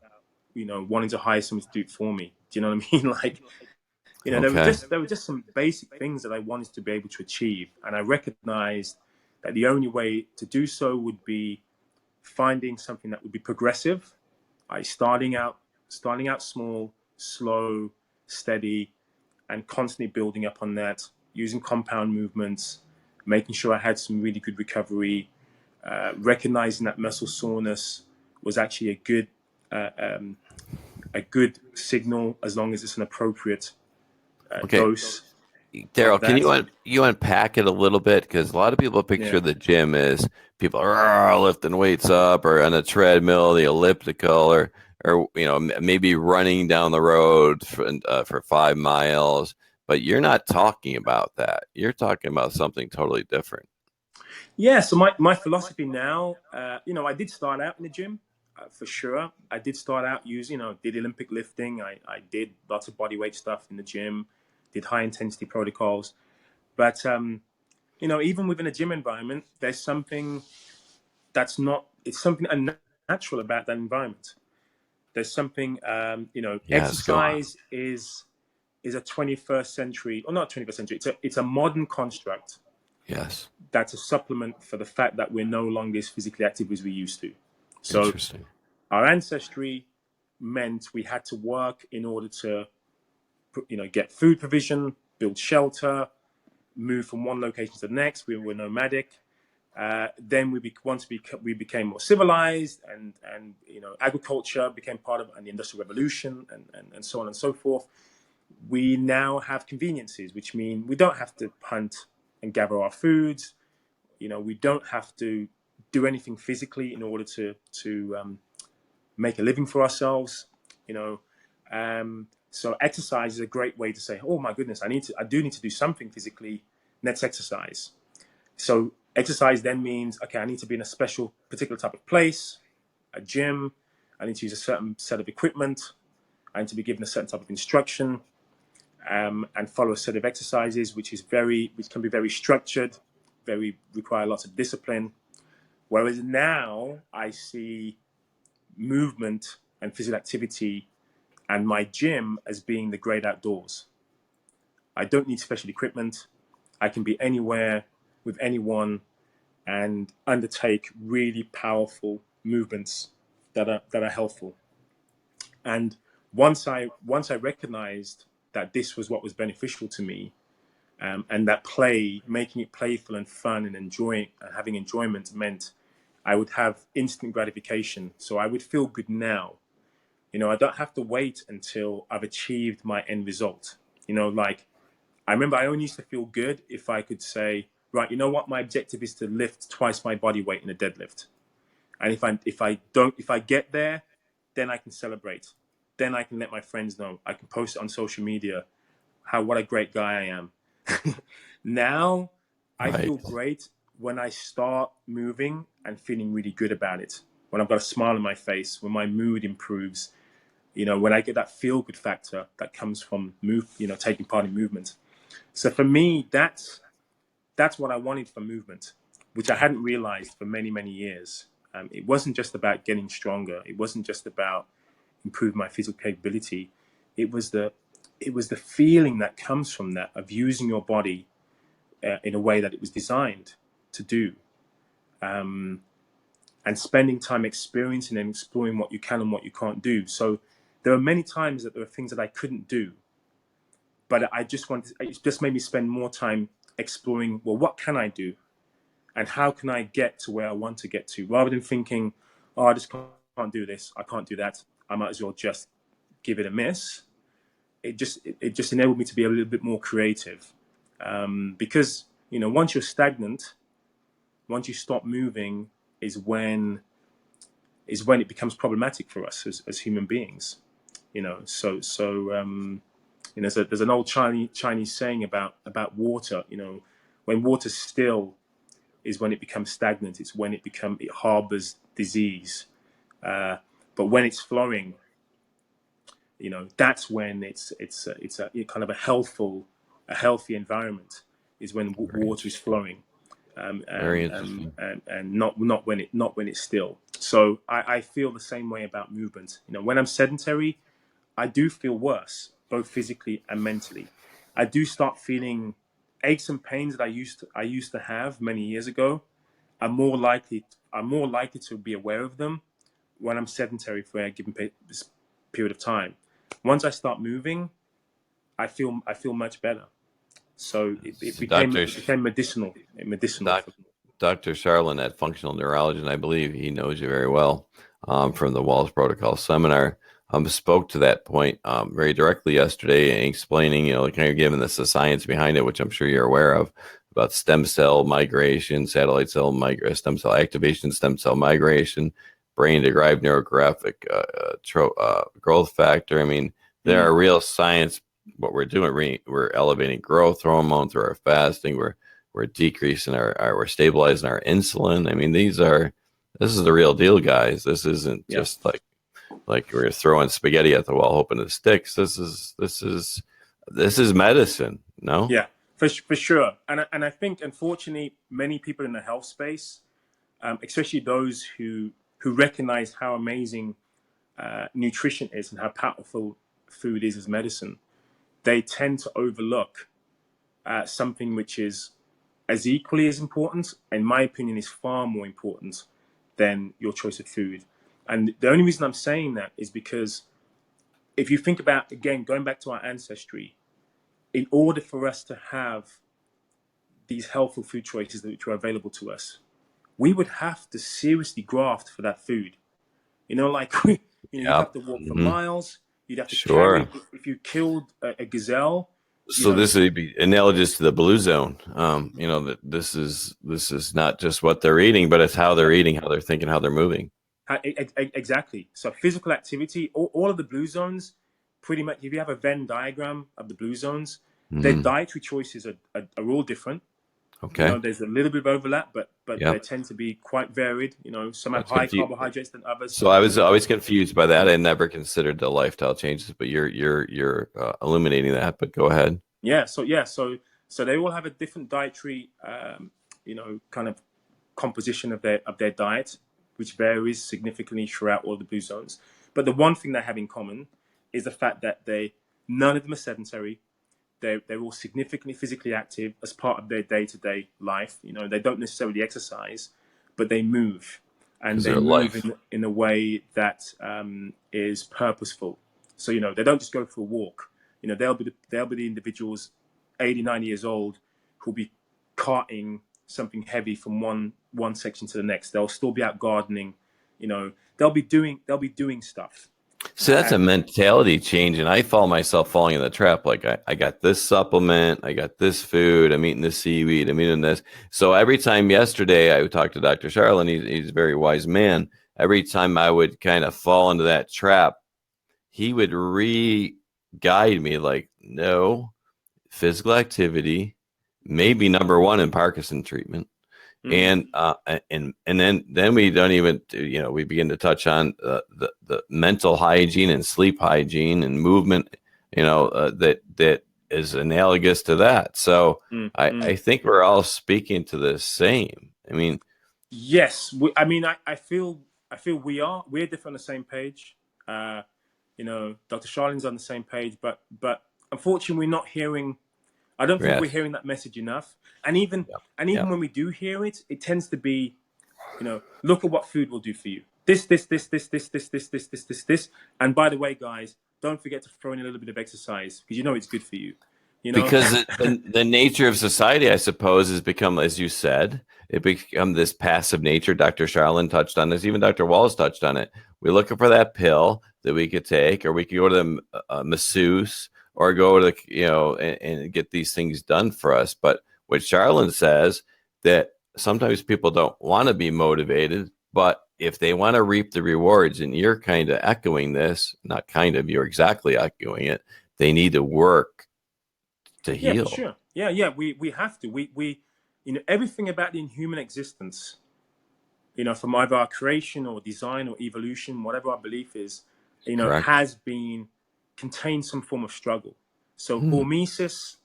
wanting to hire someone to do it for me. Do you know what I mean? Like, there were just some basic things that I wanted to be able to achieve, and I recognized that the only way to do so would be finding something that would be progressive. Starting out small, slow, steady, and constantly building up on that, using compound movements, making sure I had some really good recovery, recognizing that muscle soreness was actually a good signal as long as it's an appropriate dose. Darryl, can you unpack it a little bit? Because a lot of people picture the gym as people are lifting weights up or on a treadmill, the elliptical, or maybe running down the road for 5 miles. But you're not talking about that. You're talking about something totally different. Yeah. So my philosophy now, I did start out in the gym. For sure, I did start out using, did Olympic lifting. I did lots of body weight stuff in the gym, did high intensity protocols. But, even within a gym environment, there's something it's something unnatural about that environment. There's something, exercise is a 21st century, or not 21st century, it's a modern construct. Yes. That's a supplement for the fact that we're no longer as physically active as we used to. So our ancestry meant we had to work in order to, get food provision, build shelter, move from one location to the next. We were nomadic. Then we became more civilized, and agriculture became part of, and the Industrial Revolution, and so on and so forth. We now have conveniences, which mean we don't have to hunt and gather our foods. We don't have to do anything physically in order to make a living for ourselves. So exercise is a great way to say, oh my goodness, I do need to do something physically. Let's exercise. So exercise then means, okay, I need to be in a particular type of place, a gym. I need to use a certain set of equipment. I need to be given a certain type of instruction, and follow a set of exercises, which can be very structured, require lots of discipline. Whereas now I see movement and physical activity and my gym as being the great outdoors. I don't need special equipment. I can be anywhere with anyone and undertake really powerful movements that are helpful. And once I recognized that this was what was beneficial to me, and that making it playful and fun and having enjoyment meant I would have instant gratification. So I would feel good now. I don't have to wait until I've achieved my end result. Like, I remember I only used to feel good if I could say, right, you know what, my objective is to lift twice my body weight in a deadlift. And if I get there, then I can celebrate. Then I can let my friends know. I can post it on social media what a great guy I am. Now I feel great when I start moving and feeling really good about it. When I've got a smile on my face, when my mood improves, when I get that feel good factor that comes from taking part in movement. So for me, that's what I wanted from movement, which I hadn't realized for many, many years. It wasn't just about getting stronger. It wasn't just about improving my physical capability. It was the feeling that comes from that, of using your body in a way that it was designed to do, and spending time experiencing and exploring what you can and what you can't do. So there are many times that there were things that I couldn't do, but it just made me spend more time exploring, well, what can I do? And how can I get to where I want to get to? Rather than thinking, oh, I just can't do this, I can't do that, I might as well just give it a miss. It just enabled me to be a little bit more creative. Because, once you're stagnant, once you stop moving is when it becomes problematic for us as human beings. There's an old Chinese saying about water. When water's still is when it becomes stagnant. It's when it harbors disease. But when it's flowing, that's when it's a kind of a healthy environment, is when water is flowing. Very interesting. And not when it's still. So I feel the same way about movement. When I'm sedentary, I do feel worse, both physically and mentally. I do start feeling aches and pains that I used to have many years ago. I'm more likely to be aware of them when I'm sedentary for a given period of time. Once I start moving, I feel much better. So it became medicinal. Dr. Charlin, that functional neurologist, I believe he knows you very well, from the Wahls Protocol seminar, spoke to that point very directly yesterday, explaining, kind of giving us the science behind it, which I'm sure you're aware of, about stem cell migration, satellite cell stem cell activation, stem cell migration, brain-derived neurographic growth factor. I mean, there are real science. What we're doing, we're elevating growth hormone through our fasting. We're decreasing we're stabilizing our insulin. I mean, this is the real deal, guys. This isn't just like we're throwing spaghetti at the wall hoping it sticks. This is medicine. No? Yeah, for sure. And I think, unfortunately, many people in the health space, especially those who recognize how amazing nutrition is and how powerful food is as medicine, they tend to overlook something which is as equally as important, in my opinion, is far more important than your choice of food. And the only reason I'm saying that is because if you think about, again, going back to our ancestry, in order for us to have these healthful food choices which are available to us, we would have to seriously graft for that food. Like you'd have Yep. to walk for Hmm. miles. You'd have to carry. Sure. If you killed a gazelle, you So know, this would be analogous to the blue zone. That this is not just what they're eating, but it's how they're eating, how they're thinking, how they're moving. Exactly. So physical activity, all of the blue zones, pretty much. If you have a Venn diagram of the blue zones, their Hmm. dietary choices are all different. Okay. There's a little bit of overlap, but they Yep. tend to be quite varied. Some have That's high confused. carbohydrates than others, So I was but always confused by that. I never considered the lifestyle changes, but you're illuminating that. But go ahead. so they all have a different dietary, kind of composition of their diet, which varies significantly throughout all the blue zones. But the one thing they have in common is the fact that none of them are sedentary. They're all significantly physically active as part of their day-to-day life. They don't necessarily exercise, but they move, and Because they their move life. in a way that is purposeful. So they don't just go for a walk. They'll be the individuals, 80, 90 years old, who'll be carting something heavy from one section to the next. They'll still be out gardening. They'll be doing stuff. So that's a And mentality change, and I fall myself falling in the trap. Like I got this supplement, I got this food, I'm eating this seaweed, I'm eating this. So every time yesterday I would talk to Dr. Charlin, he's a very wise man. Every time I would kind of fall into that trap, he would re-guide me like, no, physical activity may be number one in Parkinson treatment. mm, And then we don't even we begin to touch on the mental hygiene and sleep hygiene and movement that is analogous to that. So mm, I mm. think we're all speaking to the same. I mean, Yes, I mean, I feel we're different on the same page. Dr. Charlin's on the same page, but unfortunately, we're not hearing. I don't think we're yes, hearing that message enough. And even yep, and even yep. when we do hear it, it tends to be, look at what food will do for you. This. And by the way, guys, don't forget to throw in a little bit of exercise because it's good for you. You know. Because the nature of society, I suppose, has become, as you said, it become this passive nature. Dr. Charlin touched on this. Even Dr. Wahls touched on it. We're looking for that pill that we could take, or we could go to the masseuse, or go to and get these things done for us. But what Charlin says, that sometimes people don't want to be motivated, but if they want to reap the rewards, and you're kind of echoing this, not kind of, you're exactly echoing it. They need to work to Yeah, for heal. sure. Yeah. We have to. Everything about the human existence, from either our creation or design or evolution, whatever our belief is, Correct. has been contained some form of struggle. So Hmm. hormesis,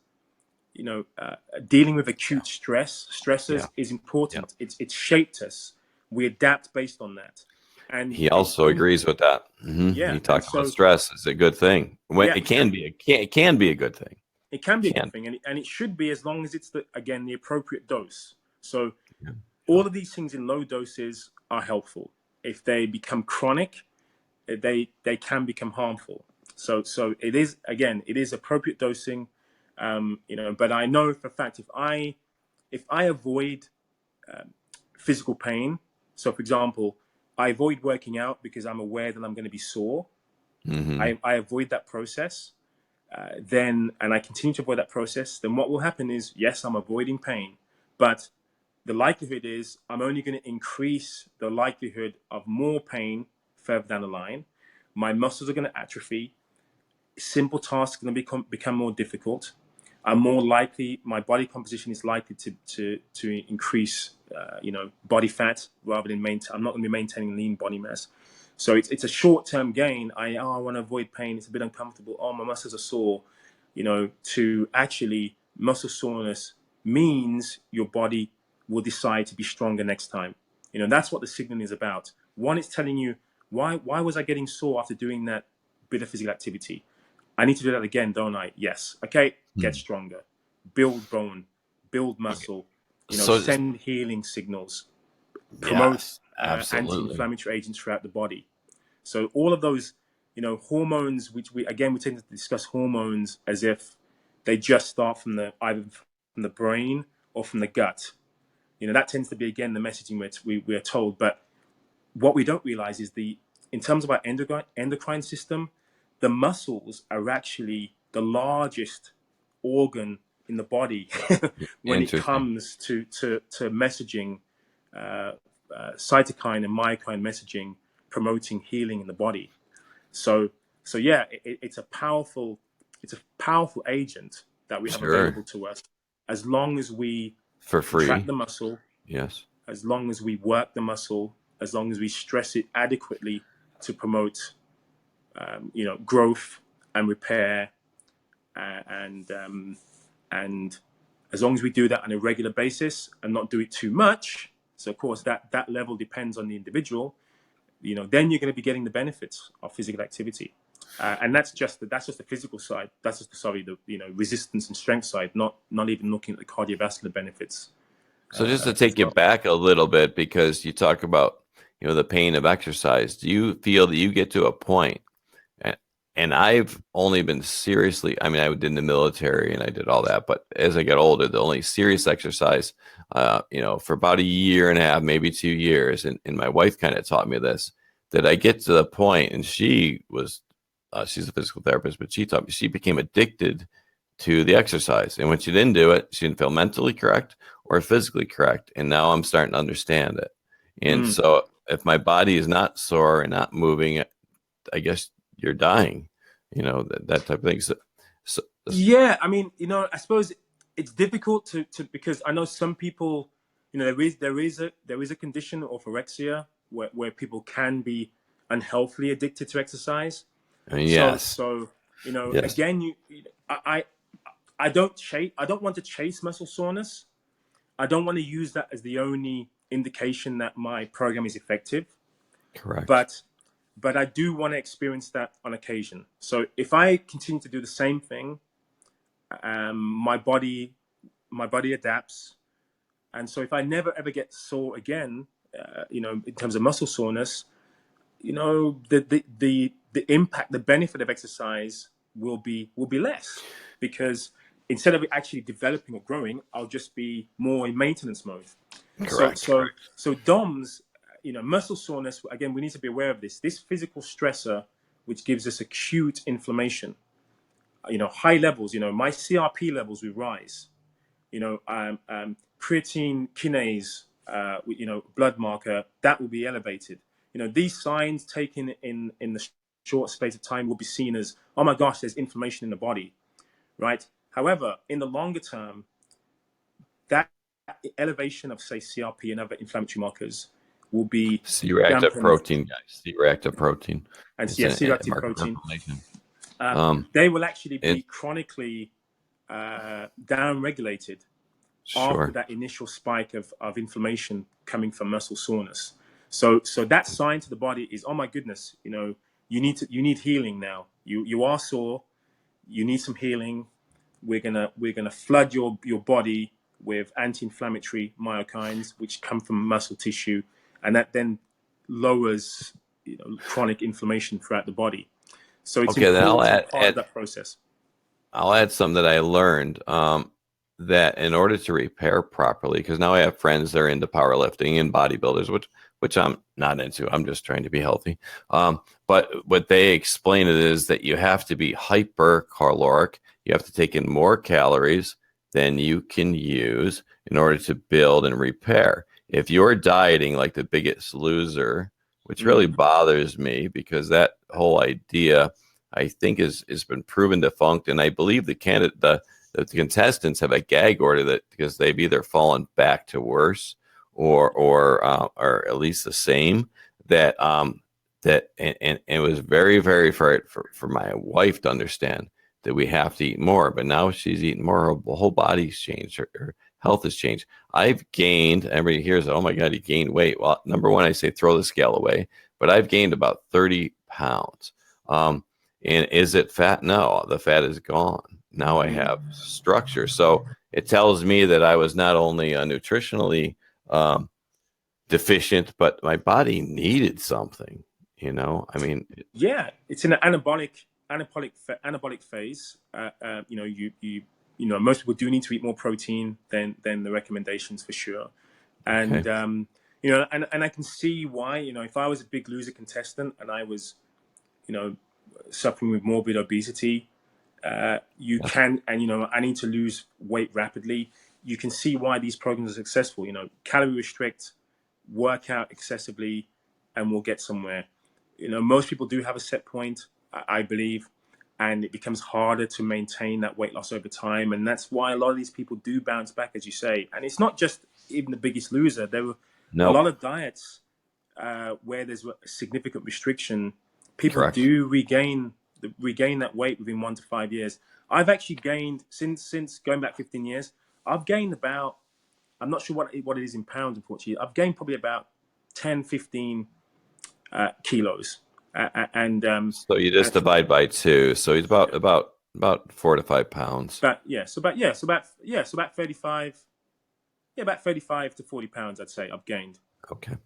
dealing with Yeah. acute Yeah. stressors is Yeah. important. It's shaped us. We adapt based on that, and He also agrees with that. yeah, He and talked about so stress is a good thing. When yeah, it can be it can be a good thing. it can be a good Can thing, and it should be as long as it's the appropriate dose. So be. Yeah. all of these things in low doses are helpful. If they become chronic, they can become harmful. So it is appropriate dosing. But I know for a fact if I avoid physical pain, so for example, I avoid working out because I'm aware that I'm going to be sore. Hmm. I avoid that process. And I continue to avoid that process. Then what will happen is, yes, I'm avoiding pain, but the likelihood is I'm only going to increase the likelihood of more pain further down the line. My muscles are going to atrophy. Simple tasks are going to become more difficult. I'm more likely, my body composition is likely to increase, body fat rather than maintain. I'm not going to be maintaining lean body mass. So it's a short term gain. I want to avoid pain. It's a bit uncomfortable. Oh, my muscles are sore. To actually muscle soreness means your body will decide to be stronger next time. That's what the signaling is about. One, it's telling you why was I getting sore after doing that bit of physical activity? I need to do that again, don't I? Yes. Okay. Get Hmm. stronger, build bone, build Okay. muscle. So Send healing signals, promote yes, absolutely. anti-inflammatory agents throughout the body. So all of those, hormones, which we tend to discuss hormones as if they just start from either from the brain or from the gut. that tends to be, again, the messaging we are told. But what we don't realize is in terms of our endocrine system, the muscles are actually the largest organ in the body when it Interesting. comes to messaging, cytokine and myokine messaging, promoting healing in the body. So yeah, it's a powerful agent that we have Sure. available to us, as long as we For contract free. the muscle, Yes. as long as we work the muscle, as long as we stress it adequately to promote, growth and repair, and as long as we do that on a regular basis and not do it too much. So of course that level depends on the individual. Then you're going to be getting the benefits of physical activity, and that's just the physical side. That's just the resistance and strength side. Not even looking at the cardiovascular benefits So just to as take you well. back a little bit, because you talk about, the pain of exercise, do you feel that you get to a point, and, and I've only been seriously, I mean, I did in the military and I did all that, but as I got older, the only serious exercise, for about a year and a half, maybe 2 years, and my wife kind of taught me this, that I get to the point, and she's a physical therapist, but she taught me she became addicted to the exercise. And when she didn't do it, she didn't feel mentally correct or physically correct. And now I'm starting to understand it. And so if my body is not sore and not moving, I guess you're dying, that type of thing. So Yeah, I mean, I suppose it's difficult to because I know some people, there is a condition, orthorexia, where people can be unhealthily addicted to exercise. So yes, yes, again, I don't want to chase muscle soreness. I don't want to use that as the only indication that my program is effective. correct. But I do want to experience that on occasion. So if I continue to do the same thing, my body adapts, and so if I never ever get sore again, in terms of muscle soreness, the impact, the benefit of exercise will be less, because instead of it actually developing or growing, I'll just be more in maintenance mode. So Correct. so so DOMS, muscle soreness. Again, we need to be aware of this physical stressor, which gives us acute inflammation. High levels. My CRP levels will rise. Creatine kinase, blood marker, that will be elevated. These signs taken in the short space of time will be seen as, oh my gosh, there's inflammation in the body, right? However, in the longer term, that elevation of, say, CRP and other inflammatory markers will be C-reactive dampened, protein, guys. C-reactive protein. and It's yeah, a C-reactive marker for protein, inflammation. Um, they will actually be it chronically down-regulated after sure. that initial spike of inflammation coming from muscle soreness. So that sign to the body is, oh my goodness, you need healing now. You are sore, you need some healing. We're gonna flood your body with anti-inflammatory myokines, which come from muscle tissue, and that then lowers chronic inflammation throughout the body. So it's Okay, then I'll important add, part of add that process. I'll add something that I learned, that in order to repair properly, because now I have friends that are into powerlifting and bodybuilders, which I'm not into. I'm just trying to be healthy. But what they explain it is that you have to be hypercaloric. You have to take in more calories than you can use in order to build and repair. If you're dieting like the Biggest Loser, which really bothers me, because that whole idea, I think, has been proven defunct, and I believe the contestants have a gag order that because they've either fallen back to worse or at least the same, and it was very very for my wife to understand that we have to eat more. But now she's eating more, her whole body's changed, her health has changed. I've gained, everybody hears, oh my god, you gained weight. Well, number one, I say throw the scale away, but I've gained about 30 pounds. And is it fat? No, the fat is gone. Now I have structure. So it tells me that I was not only nutritionally deficient, but my body needed something. I mean, Yeah, it's in an anabolic phase. Most people do need to eat more protein than the recommendations, for sure. And Okay. you know, and I can see why. You know, if I was a big loser contestant and I was, you know, suffering with morbid obesity, you Yes. can, and you know, I need to lose weight rapidly. You can see why these programs are successful. You know, calorie restrict, work out excessively, and we'll get somewhere. You know, most people do have a set point, I believe, and it becomes harder to maintain that weight loss over time. And that's why a lot of these people do bounce back, as you say. And it's not just even the biggest loser. There were a lot Nope. of diets where there's significant restriction. People Correct. do regain that weight within 1 to 5 years. I've actually gained since going back 15 years. I've gained about, I'm not sure what it is in pounds, unfortunately. I've gained probably about 10, 15 kilos. And So you just divide by 2. So he's about 4 to 5 pounds. so about 35, about 35 to 40 pounds, I'd say I've gained. Okay.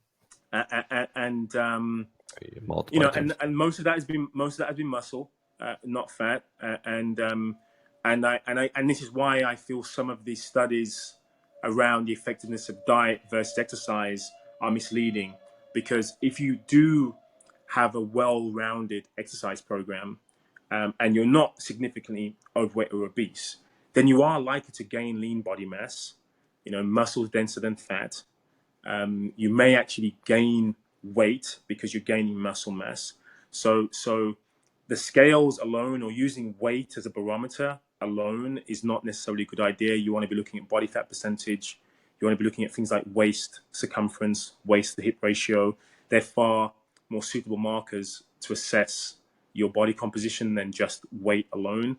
And You you multiply know, times. and most of that has been muscle, not fat. And this is why I feel some of these studies around the effectiveness of diet versus exercise are misleading, because if you do have a well-rounded exercise program, and you're not significantly overweight or obese, then you are likely to gain lean body mass, you know, muscle denser than fat. You may actually gain weight because you're gaining muscle mass. So the scales alone, or using weight as a barometer alone, is not necessarily a good idea. You want to be looking at body fat percentage. You want to be looking at things like waist circumference, waist to hip ratio. They're far more suitable markers to assess your body composition than just weight alone.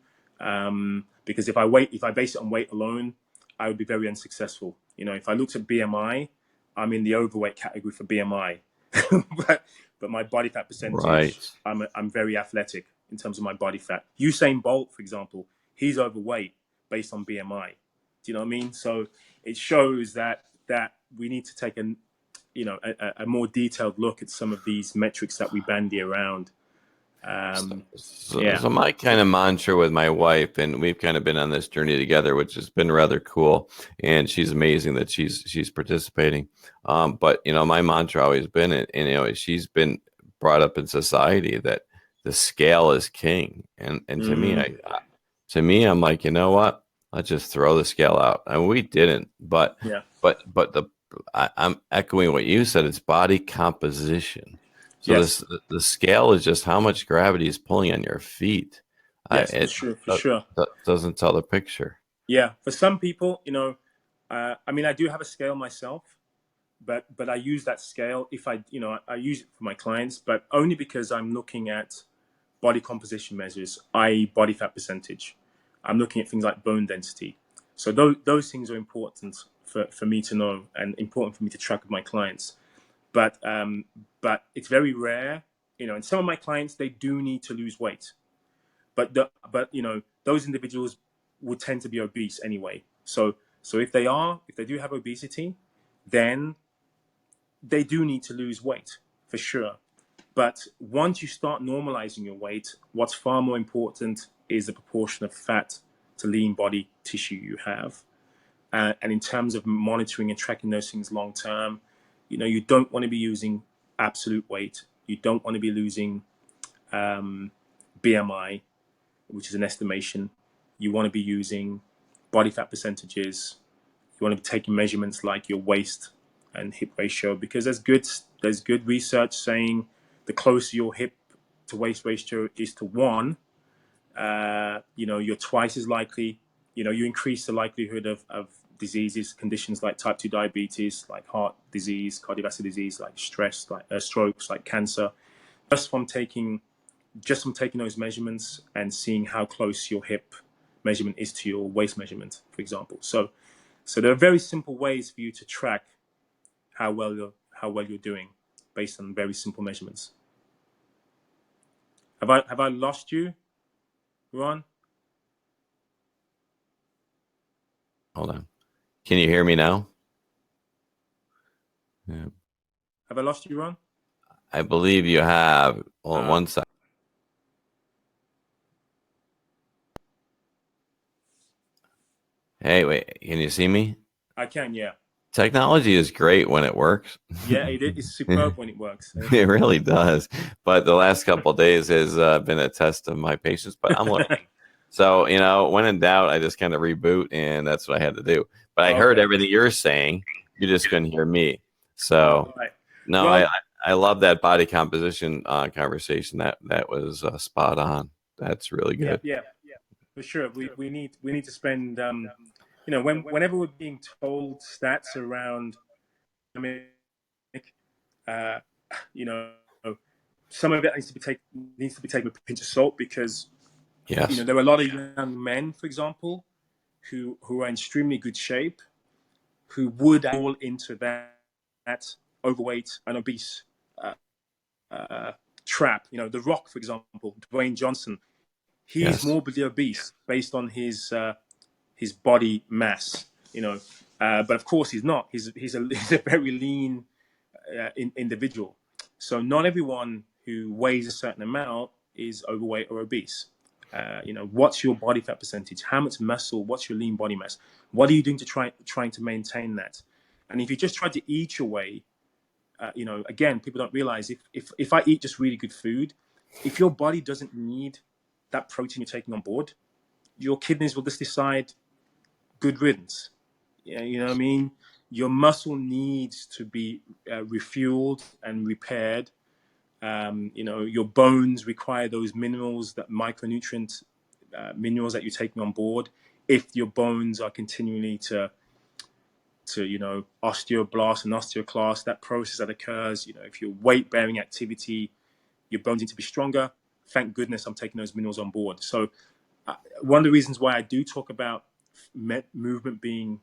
Because if I base it on weight alone, I would be very unsuccessful. You know, if I looked at BMI, I'm in the overweight category for BMI, but my body fat percentage, Right. I'm very athletic in terms of my body fat. Usain Bolt, for example, he's overweight based on BMI. Do you know what I mean? So it shows that we need to take a more detailed look at some of these metrics that we bandy around. Yeah. So my kind of mantra with my wife, and we've kind of been on this journey together, which has been rather cool. And she's amazing that she's participating. But you know, my mantra always been, and you know, she's been brought up in society that the scale is king. And to me, Mm, I'm like, you know what? Let's just throw the scale out. And we didn't, yeah. but I'm echoing what you said. It's body composition. So Yes. the scale is just how much gravity is pulling on your feet. Yes, for It sure. For sure. doesn't tell the picture. Yeah. For some people, you know, I mean, I do have a scale myself, but I use that scale if I use it for my clients, but only because I'm looking at body composition measures, i.e., body fat percentage. I'm looking at things like bone density. So those things are important for me to know, and important for me to track with my clients. But it's very rare, you know. And some of my clients, they do need to lose weight, but you know, those individuals would tend to be obese anyway. So if they do have obesity, then they do need to lose weight for sure. But once you start normalizing your weight, what's far more important is the proportion of fat to lean body tissue you have. And in terms of monitoring and tracking those things long term, you know, you don't want to be using absolute weight. You don't want to be losing BMI, which is an estimation. You want to be using body fat percentages. You want to be taking measurements like your waist and hip ratio, because there's good research saying the closer your hip to waist ratio is to 1, you know, you're twice as likely, you know, you increase the likelihood of diseases, conditions like type 2 diabetes, like heart disease, cardiovascular disease, like stress, like strokes, like cancer, just from taking those measurements and seeing how close your hip measurement is to your waist measurement, for example. So there are very simple ways for you to track how well you're doing based on very simple measurements. Have I lost you, Ron? Hold on. Can you hear me now? Yeah. Have I lost you, Ron? I believe you have. Hold on Uh, one sec. Hey, wait. Can you see me? I can, yeah. Technology is great when it works. Yeah, it's superb when it works. It really does. But the last couple of days has been a test of my patience, but I'm learning. So, when in doubt, I just kind of reboot, and that's what I had to do. But I heard Okay. everything you're saying. You just couldn't hear me. So, All right. no, Well, I love that body composition conversation. That was spot on. That's really yeah, good. yeah, for sure. We need to spend whenever we're being told stats around, I mean, uh, you know, some of it needs to be taken with a pinch of salt because Yes. there are a lot of young men, for example, who are in extremely good shape, who would fall into that overweight and obese uh, trap. The Rock, for example, Dwayne Johnson, he's Yes. morbidly obese based on his body mass. But of course he's not. He's a very lean individual. So not everyone who weighs a certain amount is overweight or obese. What's your body fat percentage? How much muscle? What's your lean body mass? What are you doing to trying to maintain that? And if you just try to eat your way, again, people don't realize if I eat just really good food, if your body doesn't need that protein you're taking on board, your kidneys will just decide good riddance. Yeah, you know what I mean? Your muscle needs to be refueled and repaired. Your bones require those minerals, that micronutrient minerals that you're taking on board. If your bones are continually to osteoblast and osteoclast, that process that occurs. If your weight bearing activity, your bones need to be stronger. Thank goodness I'm taking those minerals on board. So one of the reasons why I do talk about movement being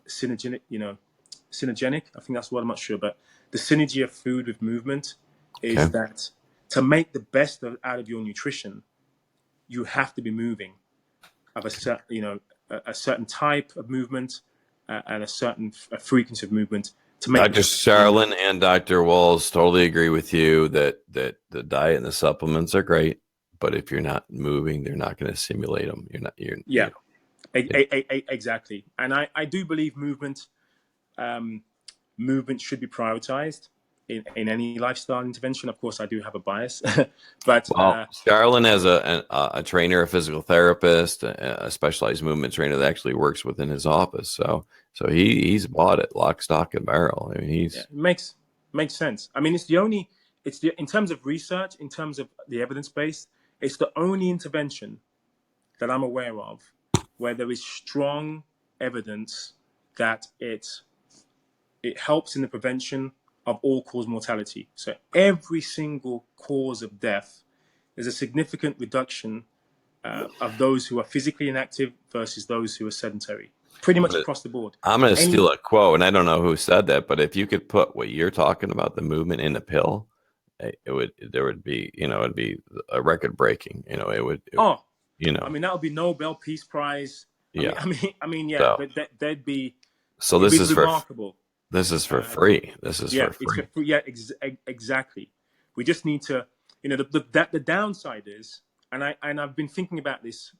synergenic, synergenic. I think that's the word. I'm not sure, but the synergy of food with movement is Okay. that to make the best out of your nutrition, you have to be moving of a certain type of movement and a certain frequency of movement to make Dr. Charlin and Dr. Wahls totally agree with you that the diet and the supplements are great, but if you're not moving, they're not going to simulate them. You're not. Yeah, exactly. And I do believe movement should be prioritized in any lifestyle intervention. Of course, I do have a bias, but Well, Charlin has a trainer, a physical therapist, a specialized movement trainer that actually works within his office. So he's bought it lock, stock, and barrel. I mean, yeah, it makes sense. I mean, in terms of research, in terms of the evidence base, it's the only intervention that I'm aware of where there is strong evidence that it helps in the prevention of all-cause mortality. So every single cause of death, there's a significant reduction of those who are physically inactive versus those who are sedentary, pretty much across the board. I'm going to Any steal a quote, and I don't know who said that, but if you could put what you're talking about, the movement in a pill, it'd be a record breaking. oh, you I know, mean that would be Nobel Peace Prize. yeah. Yeah, So, but that'd be so it'd this be is for remarkable. free. This is Yeah, for free. exactly. We just need to, the downside is, and I've been thinking about this,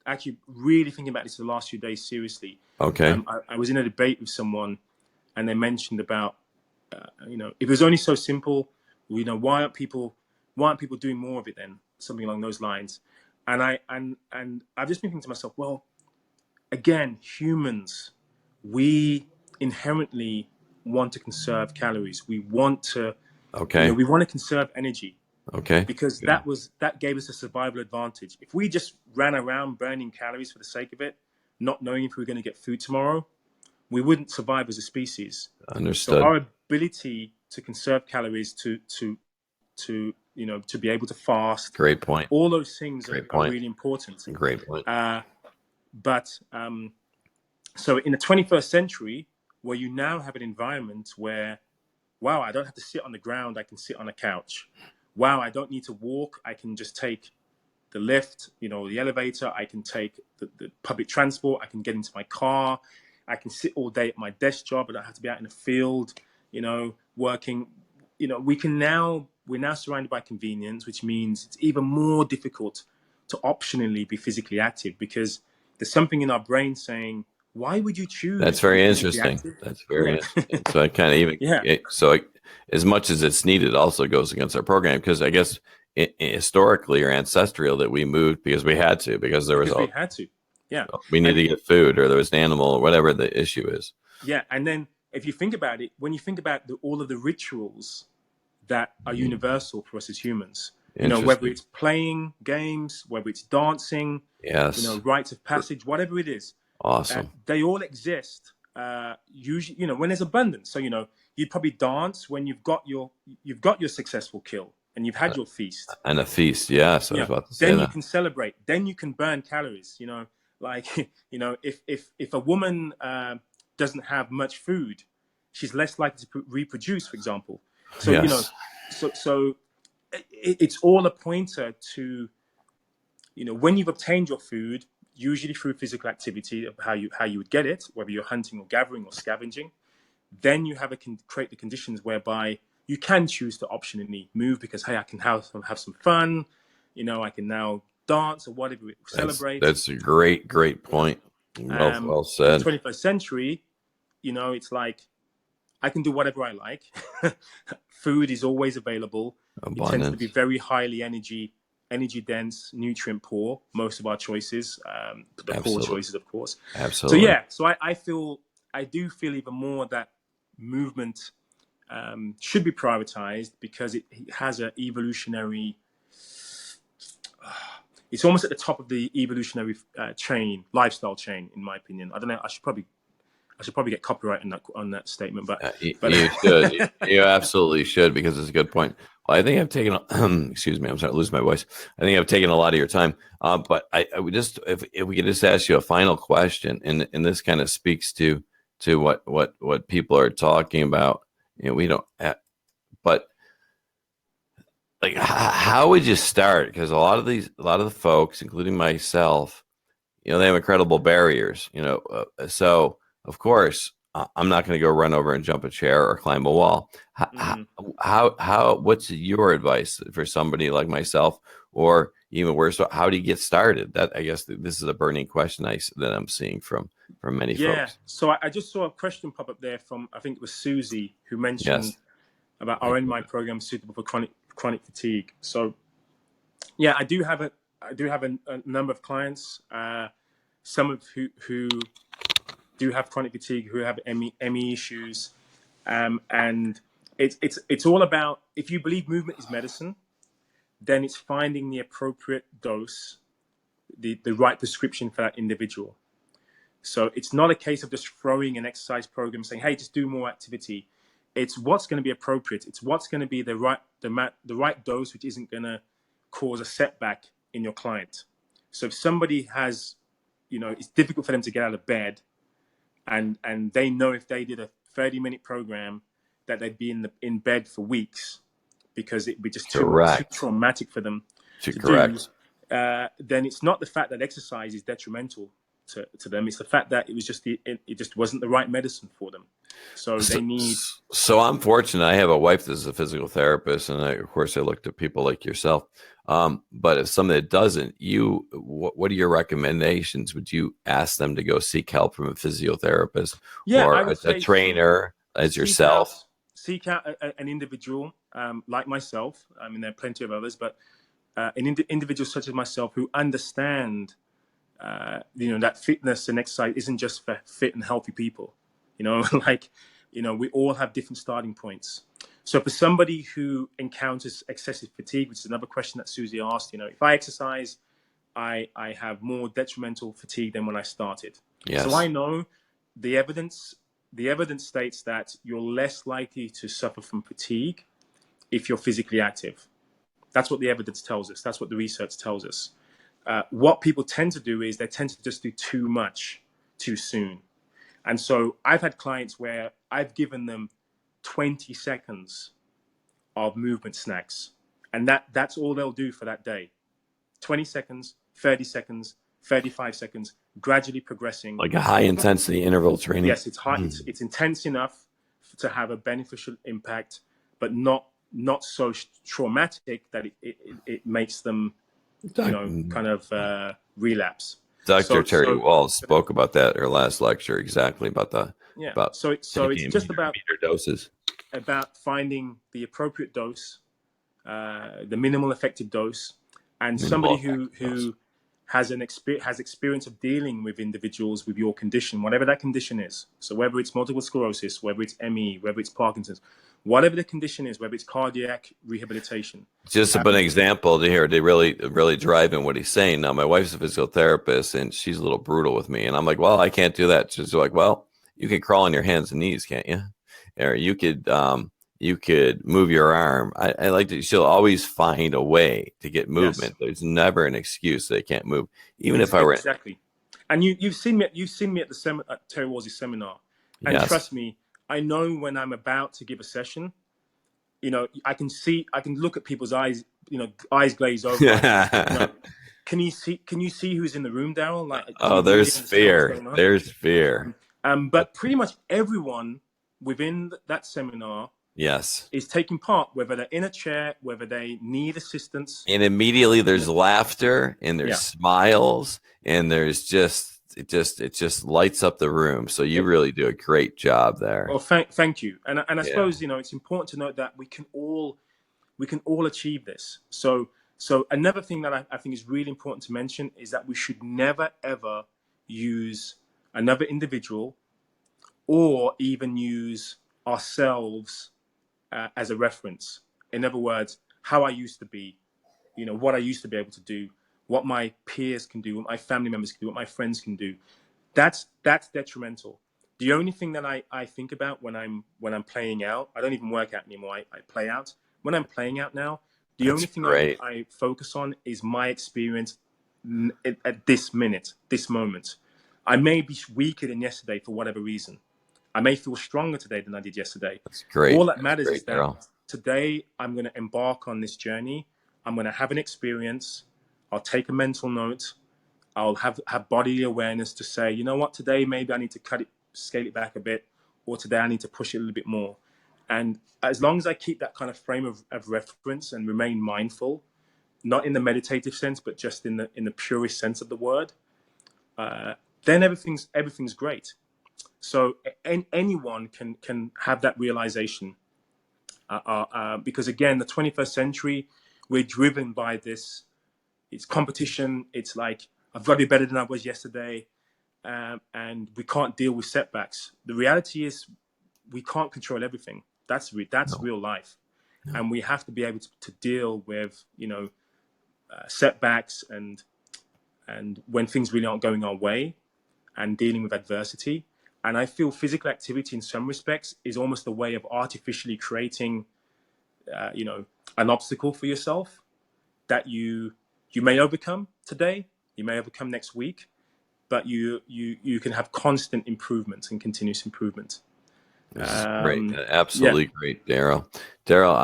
actually really thinking about this the last few days seriously. Okay. I was in a debate with someone, and they mentioned about, if it was only so simple, why aren't people doing more of it then? Something along those lines. And I've just been thinking to myself, well, again, humans, we inherently want to conserve calories. We want to, Okay. we want to conserve energy Okay. because Good. that gave us a survival advantage. If we just ran around burning calories for the sake of it, not knowing if we were going to get food tomorrow, we wouldn't survive as a species. So Understood. our ability to conserve calories, to be able to fast, Great point. all those things Great are point. really important. Great point. But so in the 21st century, where you now have an environment where, wow, I don't have to sit on the ground, I can sit on a couch. Wow, I don't need to walk, I can just take the lift, the elevator, I can take the public transport, I can get into my car, I can sit all day at my desk job, I don't have to be out in the field, working. We're now surrounded by convenience, which means it's even more difficult to optionally be physically active because there's something in our brain saying, why would you choose That's to very be interesting. active? That's very Yeah. interesting. So I kind of even Yeah, as much as it's needed, also goes against our program because I guess historically or ancestral that we moved because we had to because there was because a we had to. Yeah. we need And to get food or there was an animal or whatever the issue is. yeah, and then if you think about it, when you think about all of the rituals that are universal for us as humans, whether Interesting. it's playing games, whether it's dancing, Yes. rites of passage, whatever it is, Awesome. they all exist. Usually, when there's abundance. So, you'd probably dance when you've got your successful kill and you've had your feast. And a feast. Yes, I was Yeah. about to say Then you that. can celebrate. Then you can burn calories. Like if a woman doesn't have much food, she's less likely to reproduce, for example. So Yes. so it's all a pointer to when you've obtained your food, usually through physical activity of how you would get it, whether you're hunting or gathering or scavenging. Then you create the conditions whereby you can choose to optionally move because, hey, I can have some fun. I can now dance or whatever, celebrate. That's a great point. Well In the said. 21st century, it's like I can do whatever I like. Food is always available. It tends to be Abundance. very highly energy dense, nutrient poor. Most of our choices, the poor Absolutely. choices, of course. So Absolutely. yeah, so I do feel even more that movement should be prioritized because it has an evolutionary. It's almost at the top of the evolutionary lifestyle chain, in my opinion. I don't know. I should probably get copyright on that statement, but You should. You absolutely should because it's a good point. Well, I think I've taken. Excuse me. I'm starting to lose my voice. I think I've taken a lot of your time. But I would just, if we could just ask you a final question, and this kind of speaks to what people are talking about. We don't. But like, how would you start? Because a lot of the folks, including myself, they have incredible barriers. So of course I'm not going to go run over and jump a chair or climb a wall. mm, What's your advice for somebody like myself, or even worse, how do you get started? That, I guess, this is a burning question that I'm seeing from many yeah. folks. So I just saw a question pop up there from, I think it was Susie, who mentioned Yes. about our NMI program suitable for chronic fatigue. So yeah, I do have a number of clients, some of who do have chronic fatigue, who have ME issues, and it's all about, if you believe movement is medicine, then it's finding the appropriate dose, the right prescription for that individual. So it's not a case of just throwing an exercise program saying, hey, just do more activity. It's what's going to be appropriate. It's what's going to be the right dose, which isn't going to cause a setback in your client. So if somebody has, it's difficult for them to get out of bed, and they know if they did a 30-minute program that they'd be in bed for weeks because it'd be just too traumatic for them to do, then it's not the fact that exercise is detrimental to them. It's the fact that it just wasn't the right medicine for them. So they need. So I'm fortunate. I have a wife that's a physical therapist, and of course I look to people like yourself. But if somebody that doesn't, what are your recommendations? Would you ask them to go seek help from a physiotherapist or a trainer as yourself? Seek out an individual like myself. I mean, there are plenty of others, but an individual such as myself who understand, that fitness and exercise isn't just for fit and healthy people. We all have different starting points. So for somebody who encounters excessive fatigue, which is another question that Susie asked, if I exercise, I have more detrimental fatigue than when I started. Yes. So I know the evidence states that you're less likely to suffer from fatigue if you're physically active. That's what the evidence tells us. That's what the research tells us. What people tend to do is they tend to just do too much too soon. And so I've had clients where I've given them 20 seconds of movement snacks, and that's all they'll do for that day. 20 seconds, 30 seconds, 35 seconds, gradually progressing. Like a high intensity interval training. Yes, it's high. It's intense enough to have a beneficial impact, but not so traumatic that it makes them, kind of relapse. Dr. So Terry Wahls spoke about that in her last lecture, exactly about yeah. about So it's taking just about meter doses. finding the appropriate dose, the minimal effective dose, and somebody Minimal who effective dose. has experience of dealing with individuals with your condition, whatever that condition is. So whether it's multiple sclerosis, whether it's ME, whether it's Parkinson's, whatever the condition is, whether it's cardiac rehabilitation. Just an example to hear, they really drive in what he's saying. Now, my wife's a physical therapist, and she's a little brutal with me, and I'm like, well, I can't do that. She's like, well, you can crawl on your hands and knees, can't you? Or you could move your arm. I like to. She'll always find a way to get movement. Yes, There's never an excuse they can't move. Even if I were, exactly. And you've seen me at the at Terry Wars' seminar, and yes, trust me, I know when I'm about to give a session. I can look at people's eyes, eyes glaze over. Like, can you see who's in the room, Darryl? Like, do oh, you really there's understand what's fear. going on? There's fear. But pretty much everyone within that seminar Yes. is taking part, whether they're in a chair, whether they need assistance. And immediately there's laughter and there's Yeah. smiles and there's it just lights up the room. So you really do a great job there. Well, thank you. And I suppose, it's important to note that we can all achieve this. So another thing that I think is really important to mention is that we should never, ever use another individual or even use ourselves as a reference. In other words, how I used to be, what I used to be able to do, what my peers can do, what my family members can do, what my friends can do. That's detrimental. The only thing that I think about when I'm playing out, I don't even work out anymore. I play out. When I'm playing out now, the That's only thing great. I focus on is my experience at this minute, this moment. I may be weaker than yesterday for whatever reason. I may feel stronger today than I did yesterday. That's great. All that That's matters great, is that Darryl. today I'm going to embark on this journey. I'm going to have an experience. I'll take a mental note. I'll have bodily awareness to say, you know what, today maybe I need to scale it back a bit, or today I need to push it a little bit more. And as long as I keep that kind of frame of reference and remain mindful, not in the meditative sense, but just in the purest sense of the word, then everything's great. So anyone can have that realization, because again, the 21st century, we're driven by this. It's competition. It's like, I've got to be better than I was yesterday, and we can't deal with setbacks. The reality is, we can't control everything. That's real life, and we have to be able to deal with setbacks and when things really aren't going our way, and dealing with adversity. And I feel physical activity in some respects is almost a way of artificially creating, an obstacle for yourself that you may overcome today, you may overcome next week, but you can have constant improvement and continuous improvement. This is great. Yeah. Absolutely great, Darryl. Darryl,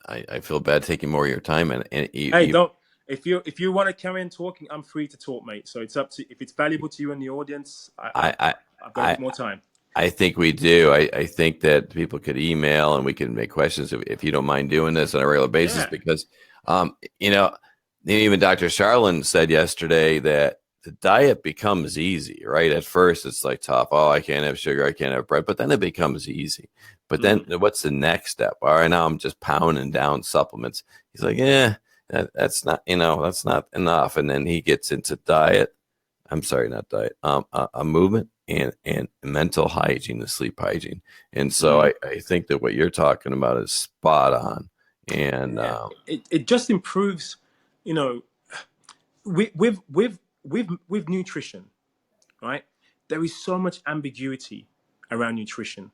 I feel bad taking more of your time and Hey, don't. If you want to carry on talking, I'm free to talk, mate. So it's up to, if it's valuable to you and the audience, I've got more time. I think we do. I think that people could email and we can make questions if you don't mind doing this on a regular basis, because, even Dr. Charlin said yesterday that the diet becomes easy, right? At first it's like tough. Oh, I can't have sugar. I can't have bread, but then it becomes easy. But then what's the next step? All right, now I'm just pounding down supplements. He's like, that's not enough. And then he gets into diet. I'm sorry, not diet, a movement and mental hygiene, the sleep hygiene. And so I think that what you're talking about is spot on. And it just improves, with nutrition, right? There is so much ambiguity around nutrition,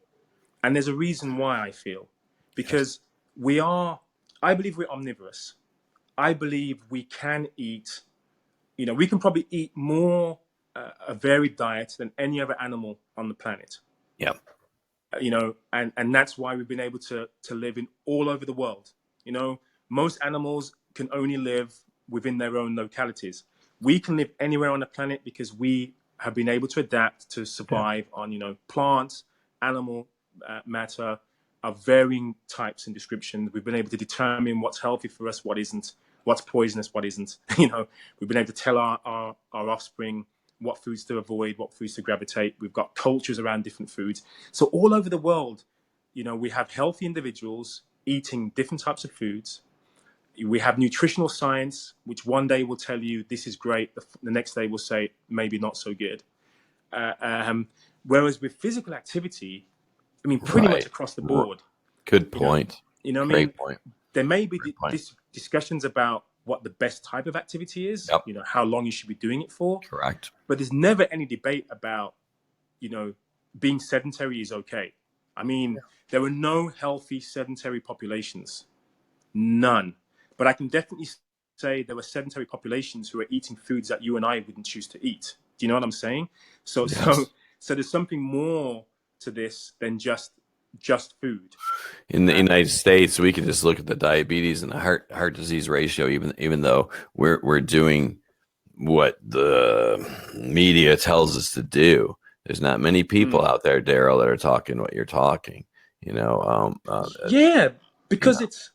and there's a reason why, I feel, because I believe we're omnivorous. I believe we can eat, we can probably eat more a varied diet than any other animal on the planet. yeah, And that's why we've been able to live in all over the world. Most animals can only live within their own localities. We can live anywhere on the planet because we have been able to adapt to survive on, plants, animal matter of varying types and descriptions. We've been able to determine what's healthy for us, what isn't. what's poisonous, what isn't. You know, we've been able to tell our offspring what foods to avoid, what foods to gravitate. We've got cultures around different foods. So all over the world, you know, we have healthy individuals eating different types of foods. We have nutritional science, which one day will tell you this is great. The next day will say maybe not so good. Whereas with physical activity, I mean, pretty much Right. across the board. Good point. You know what I Great mean? point. There may be Great point. discussions about what the best type of activity is, Yep. you know, how long you should be doing it for. Correct. But there's never any debate about, you know, being sedentary is okay. I mean, there are no healthy sedentary populations. None. But I can definitely say there were sedentary populations who are eating foods that you and I wouldn't choose to eat. Do you know what I'm saying? So there's something more to this than just food. In the United States, we can just look at the diabetes and the heart disease ratio, even though we're doing what the media tells us to do. There's not many people out there, Darryl, that are talking what you're talking. You know, yeah, because it's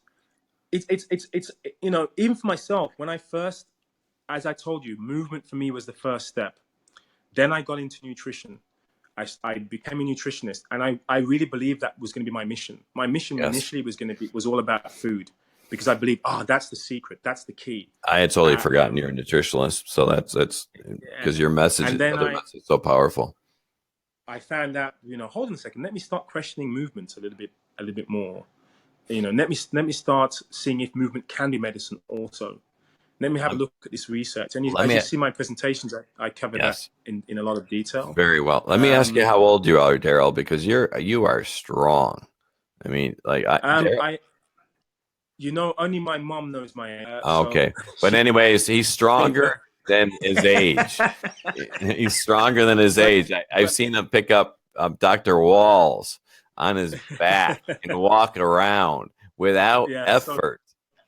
you know, even for myself, when I first, as I told you, movement for me was the first step. Then I got into nutrition. I became a nutritionist, and I really believed that was going to be my mission. My mission initially was all about food, because I believed, that's the secret, that's the key. I had totally forgotten you're a nutritionist, so that's because your message is so powerful. I found out, you know, hold on a second, let me start questioning movement a little bit more. You know, let me start seeing if movement can be medicine also. Let me have a look at this research. And as you see my presentations, I cover that in a lot of detail. Very well. Let me ask you how old you are, Darryl, because you are strong. I mean, like you know, only my mom knows my age. Okay. But anyways, he's stronger than his age. He's stronger than his age. I've seen him pick up Dr. Wahls on his back and walk around without effort.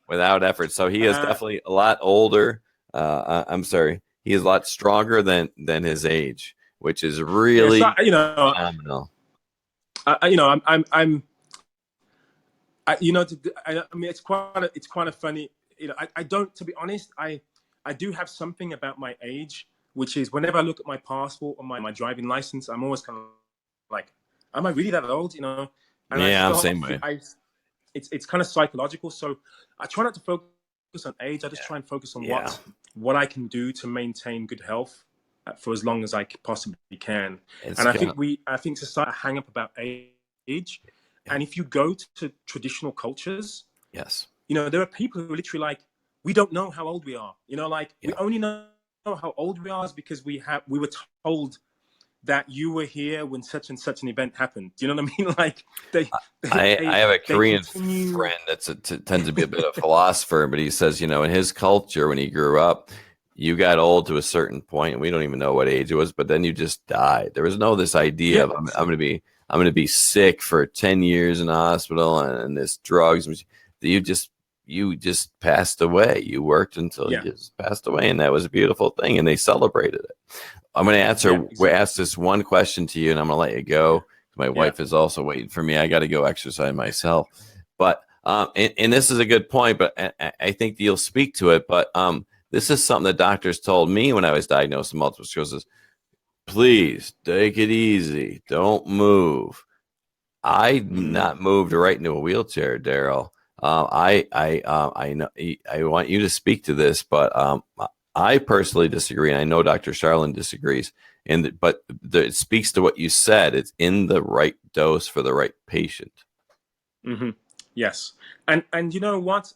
Without effort. So he is definitely a lot older. I'm sorry. He is a lot stronger than his age, which is really phenomenal. You know, I mean, it's quite a funny. You know, I don't, to be honest, I do have something about my age, which is whenever I look at my passport or my driving license, I'm always kind of like, am I really that old? You know? And I'm the same way. It's kind of psychological. So I try not to focus on age. I just try and focus on what I can do to maintain good health for as long as I possibly can. I think society hang up about age. And if you go to traditional cultures, you know, there are people who are literally like, we don't know how old we are. You know, like we only know how old we are because we were told that you were here when such and such an event happened. Do you know what I mean? Like I have a Korean friend that's tends to be a bit of a philosopher, but he says, you know, in his culture, when he grew up, you got old to a certain point, and we don't even know what age it was, but then you just died. There was no this idea of I'm going to be sick for 10 years in the hospital and this drugs. You just passed away. You worked until you just passed away, and that was a beautiful thing, and they celebrated it. I'm going to answer. We asked this one question to you, and I'm going to let you go. My wife is also waiting for me. I got to go exercise myself. But and this is a good point, but I think you'll speak to it. But this is something that doctors told me when I was diagnosed with multiple sclerosis. Please take it easy. Don't move. I not moved right into a wheelchair, Darryl. I know I want you to speak to this, but I personally disagree, and I know Dr. Charlin disagrees. But it speaks to what you said. It's in the right dose for the right patient. Mm-hmm. Yes, and you know what?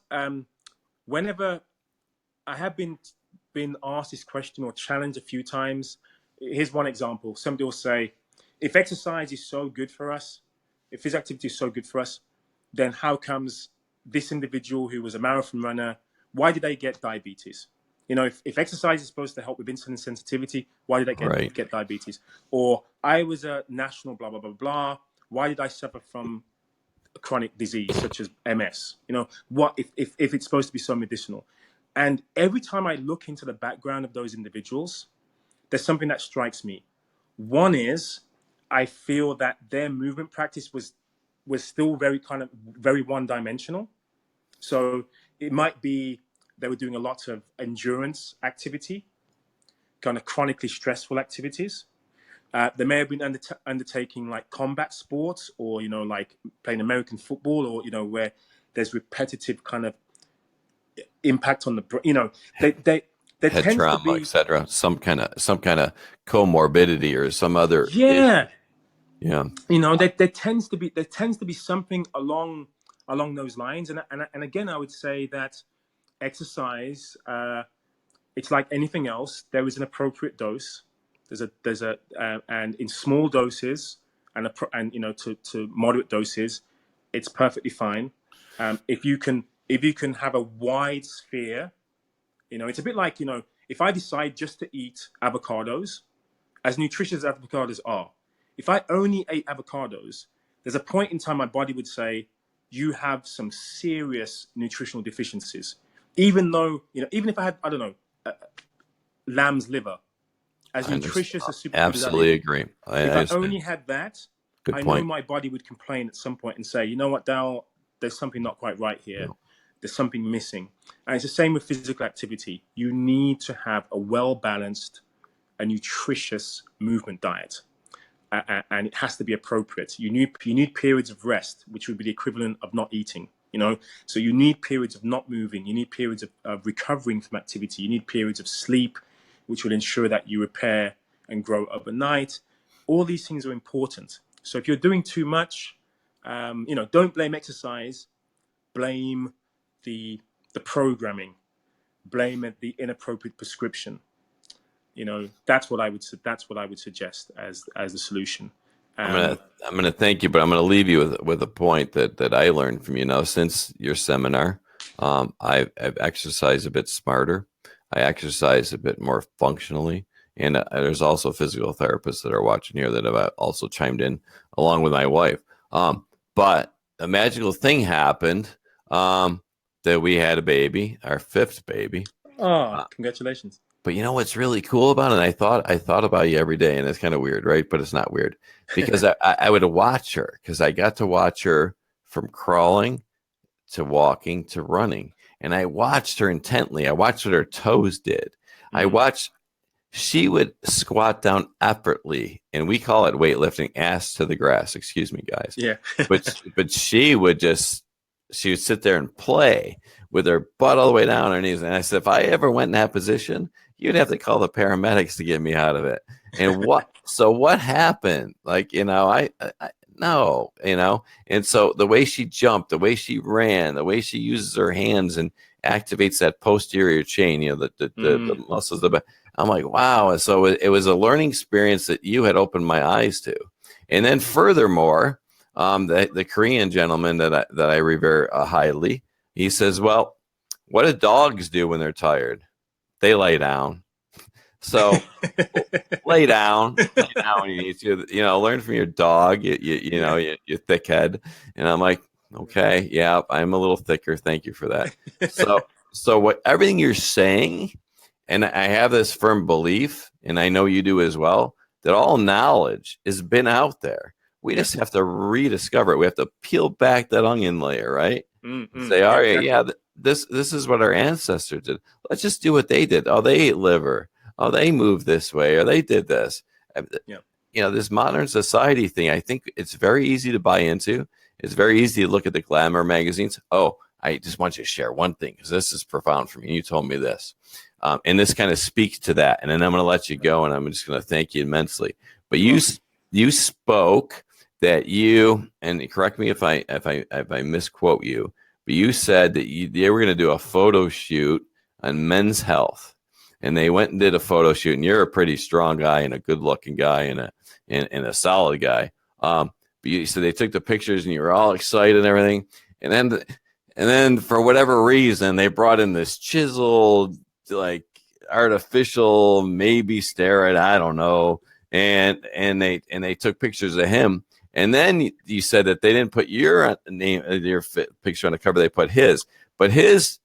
Whenever I have been asked this question or challenged a few times, here's one example. Somebody will say, if exercise is so good for us, if physical activity is so good for us, then how comes this individual who was a marathon runner, why did they get diabetes? You know, if exercise is supposed to help with insulin sensitivity, why did I get diabetes? Or I was a national blah, blah, blah, blah. Why did I suffer from a chronic disease such as MS? You know, what if it's supposed to be so medicinal? And every time I look into the background of those individuals, there's something that strikes me. One is I feel that their movement practice was still very one-dimensional. So it might be they were doing a lot of endurance activity, kind of chronically stressful activities. They may have been undertaking like combat sports, or like playing American football, or where there's repetitive kind of impact on the brain. There Head tends to trauma, be, etc. Some kind of comorbidity or some other issue. yeah, Yeah. there tends to be something along those lines. And again, I would say that exercise, it's like anything else. There is an appropriate dose. There's a and in small doses, and to moderate doses, it's perfectly fine. If you can have a wide sphere, it's a bit like, if I decide just to eat avocados, as nutritious as avocados are, if I only ate avocados, there's a point in time my body would say, you have some serious nutritional deficiencies. Even though, even if I had, I don't know, lamb's liver, as I understand. nutritious as superfood as that Absolutely is, agree. I if I understand. only had that, Good I know point. my body would complain at some point and say, you know what, Darryl, there's something not quite right here. No. There's something missing. And it's the same with physical activity. You need to have a well-balanced, a nutritious movement diet. And it has to be appropriate. You need periods of rest, which would be the equivalent of not eating. So you need periods of not moving. You need periods of recovering from activity. You need periods of sleep, which will ensure that you repair and grow overnight. All these things are important. So if you're doing too much, don't blame exercise. Blame the programming. Blame the inappropriate prescription. That's what I would suggest as the solution. I'm gonna thank you, but I'm gonna leave you with a point that I learned from since your seminar. I've exercised a bit smarter. I exercise a bit more functionally, and there's also physical therapists that are watching here that have also chimed in along with my wife. But a magical thing happened that we had a baby, our fifth baby. Congratulations. But you know what's really cool about it? And I thought about you every day, and it's kind of weird, right? But it's not weird because I would watch her, because I got to watch her from crawling to walking to running, and I watched her intently. I watched what her toes did. I watched. She would squat down effortlessly, and we call it weightlifting, ass to the grass. Excuse me, guys. Yeah. but she would sit there and play with her butt all the way down on her knees. And I said, if I ever went in that position, you'd have to call the paramedics to get me out of it. And what happened? Like, I no, and so the way she jumped, the way she ran, the way she uses her hands and activates that posterior chain, the muscles, I'm like, wow. And so it was a learning experience that you had opened my eyes to. And then furthermore, the Korean gentleman that I revere highly, he says, well, what do dogs do when they're tired? They lay down. So lay down when you need to, learn from your dog, you thick head. And I'm like, okay, yeah, I'm a little thicker. Thank you for that. So what everything you're saying, and I have this firm belief, and I know you do as well, that all knowledge has been out there. We just have to rediscover it. We have to peel back that onion layer, right? Say, all right, yeah, this is what our ancestors did. Let's just do what they did. Oh, they ate liver. Oh, they moved this way, or they did this. This modern society thing, I think it's very easy to buy into. It's very easy to look at the glamour magazines. Oh, I just want you to share one thing because this is profound for me. You told me this. And this kind of speaks to that. And then I'm going to let you go, and I'm just going to thank you immensely. But you spoke that and correct me if I misquote you, but you said that they were going to do a photo shoot on men's health, and they went and did a photo shoot. And you're a pretty strong guy and a good-looking guy and a solid guy. But you said they took the pictures, and you were all excited and everything. And then for whatever reason, they brought in this chiseled, like artificial, maybe steroid, I don't know. And they took pictures of him. And then you said that they didn't put your name, your picture on the cover. They put his, but his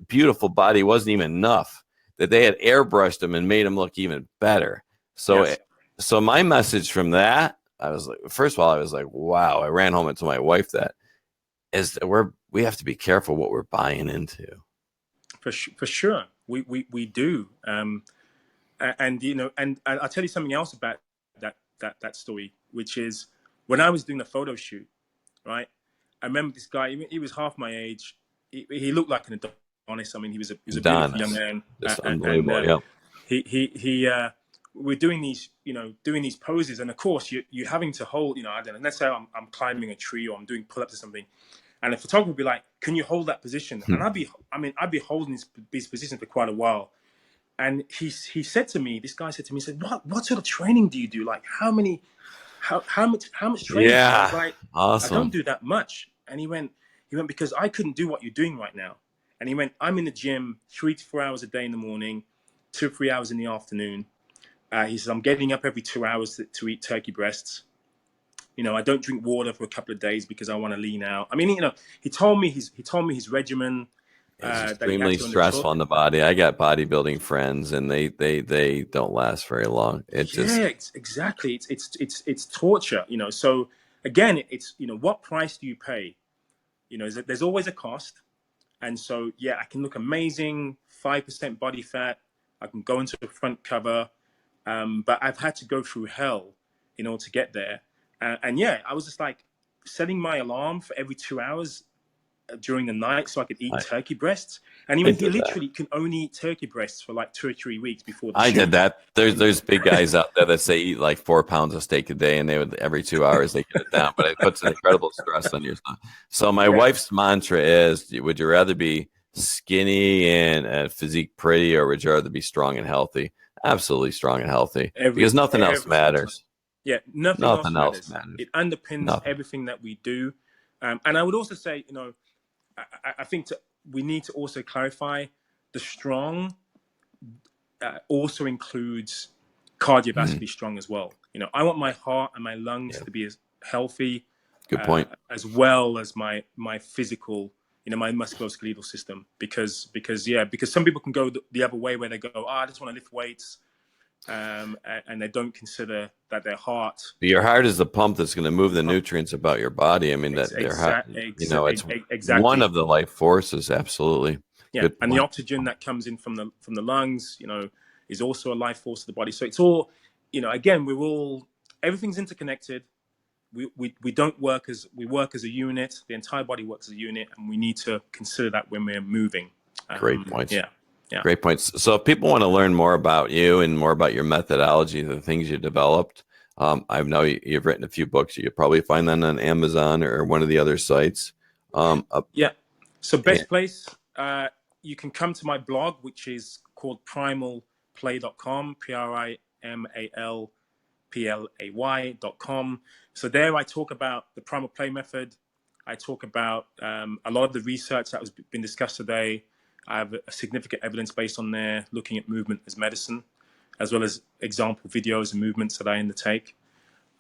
beautiful body wasn't even enough, that they had airbrushed him and made him look even better. So, So my message from that, I was like, first of all, I was like, wow. I ran home and told my wife that we have to be careful what we're buying into. for sure, we do. And you know, and I'll tell you something else about that story, which is when I was doing the photo shoot, right? I remember this guy. He was half my age. He looked like an Adonis. I mean, he was a beautiful young Adonis. man, Just and unbelievable. Yep. he we're doing these, you know, doing these poses, and of course you're having to hold, you know, I don't know. Let's say I'm climbing a tree or I'm doing pull-ups or something, and the photographer would be like, "Can you hold that position?" And I'd be holding this position for quite a while. And he said to me, this guy said to me, he said, "What sort of training do you do? Like how much training?" And I was Yeah. like, "I don't Awesome. do that much." And he went because I couldn't do what you're doing right now. And he went, "I'm in the gym 3 to 4 hours a day in the morning, 2 or 3 hours in the afternoon." He said, "I'm getting up every 2 hours to eat turkey breasts. You know, I don't drink water for a couple of days because I want to lean out." I mean, you know, he told me his regimen It's that he had extremely to stressful undertook. on the body. I got bodybuilding friends, and they don't last very long. It Yeah, just exactly. It's torture, you know. So again, it's, you know, what price do you pay? You know, there's always a cost. And so yeah, I can look amazing, 5% body fat. I can go into the front cover, but I've had to go through hell in order to get there. And yeah, I was just like setting my alarm for every 2 hours during the night so I could eat I, turkey breasts. And I he did that. literally can only eat turkey breasts for like 2 or 3 weeks before the I did shoot. that. There's big guys out there that say eat like 4 pounds of steak a day, and they would every 2 hours they get it down. But it puts an incredible stress on your son. So my Yeah. wife's mantra is: would you rather be skinny and physique pretty, or would you rather be strong and healthy? Absolutely strong and healthy, because nothing else Every single time. matters. Yeah, nothing else Nothing else matters. matters. It underpins Nothing. everything that we do. And I would also say, you know, I think we need to also clarify the strong also includes Mm, cardiovascularly strong as well. You know, I want my heart and my lungs yeah. to be as healthy Good point. as well as my physical, you know, my musculoskeletal system. Because some people can go the other way where they go, "Oh, I just want to lift weights," and they don't consider that their heart. Your heart is the pump that's going to move the nutrients about your body. I mean, that their heart, it's one Exactly. of the life forces. Absolutely. Yeah, Good and the point. oxygen that comes in from the lungs, you know, is also a life force of the body. So it's all, you know, again, everything's interconnected. We don't work as a unit. The entire body works as a unit, and we need to consider that when we're moving. Great points. Yeah, yeah, Great points. So if people want to learn more about you and more about your methodology, the things you developed, I know you've written a few books. You could probably find them on Amazon or one of the other sites. yeah. So And best place, you can come to my blog, which is called primalplay.com, primalplay.com. So there I talk about the primal play method. I talk about a lot of the research that has been discussed today. I have a significant evidence base on there looking at movement as medicine, as well as example videos and movements that I undertake.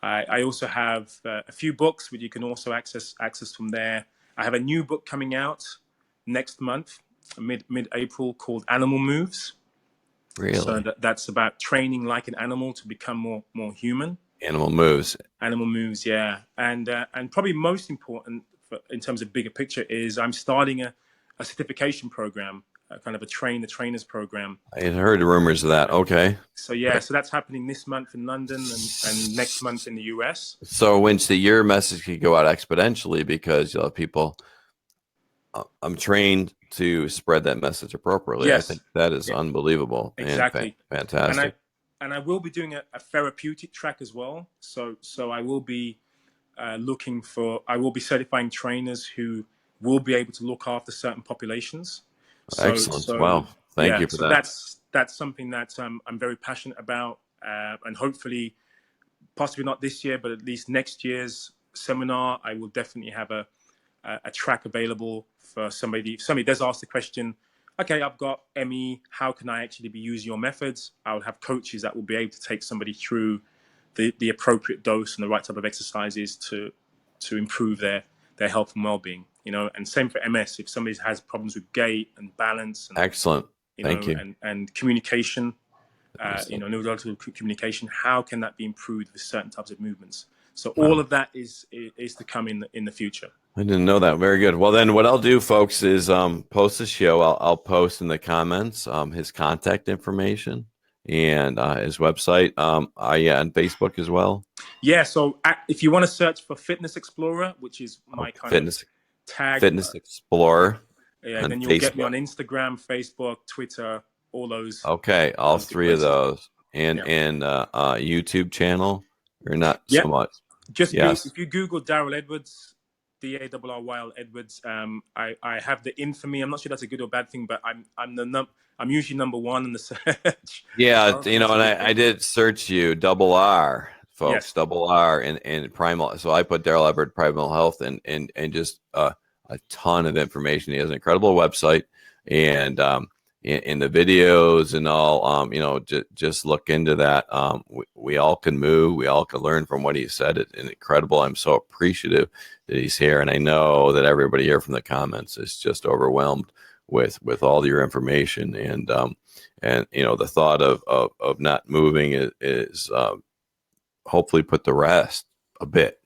I also have a few books which you can also access from there. I have a new book coming out next month, mid April, called Animal Moves. So really, that's about training like an animal to become more human. animal moves. Animal Moves, yeah, and probably most important in terms of bigger picture is I'm starting a certification program, kind of a train the trainers program. I had heard rumors of that. Okay. So yeah, so that's happening this month in London and next month in the US. So Wednesday, your message could go out exponentially because you'll have people. I'm trained to spread that message appropriately. I think Yes, that is yeah, unbelievable and exactly. And I fantastic. and I will be doing a therapeutic track as well. So I will be I will be certifying trainers who will be able to look after certain populations. Excellent. Wow. Thank Yeah, you for so that. that's something that I'm very passionate about, and hopefully, possibly not this year, but at least next year's seminar, I will definitely have a track available for somebody. If somebody does ask the question, okay, I've got ME, how can I actually be using your methods? I'll have coaches that will be able to take somebody through the appropriate dose and the right type of exercises to improve their health and well-being. You know, and same for MS. If somebody has problems with gait and balance and, Excellent. you Thank know, you. and communication, Understood. neurological communication, how can that be improved with certain types of movements? So all Wow. of that is to come in the future. I didn't know that. Very good. Well, then what I'll do, folks, is post the show. I'll post in the comments his contact information and his website. Yeah, on Facebook as well. Yeah, so if you want to search for Fitness Explorer, which is my kind of Fitness tag, Fitness Explorer yeah, on then you'll get me Facebook. on Instagram, Facebook, Twitter, all those Okay, all three of places. those, and Yeah, YouTube channel, or not yeah. so much. Just Yes. if you Google Darryl Edwards, Darryl Edwards. I have the infamy. I'm not sure that's a good or bad thing, but I'm usually number one in the search. So Yeah, hopefully that's a and good I thing. did search you, double R, folks, Yes. double R, and Primal. So I put Darryl Everett Primal Health, and just a ton of information. He has an incredible website, and in the videos and all, just look into that. We all can move, we all can learn from what he said. It's incredible. I'm so appreciative that he's here, and I know that everybody here from the comments is just overwhelmed with all your information, and the thought of not moving is hopefully put to rest a bit,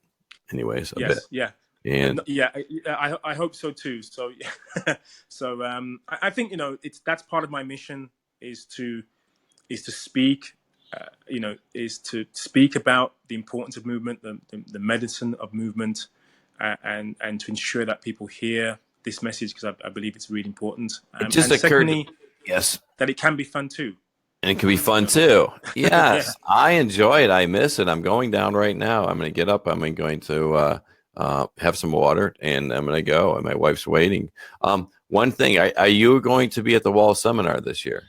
anyways, a bit. Yes. Yeah. And Yeah, I hope so too. So, so I think that's part of my mission is to speak, is to speak about the importance of movement, the medicine of movement, and to ensure that people hear this message because I believe it's really important. it just And occurred to, secondly, yes, that it can be fun too. and it can be fun too. Yeah. Yes, I enjoy it. I miss it. I'm going down right now. I'm going to get up. I'm going to have some water, and I'm going to go. And my wife's waiting. One thing, are you going to be at the Wall seminar this year?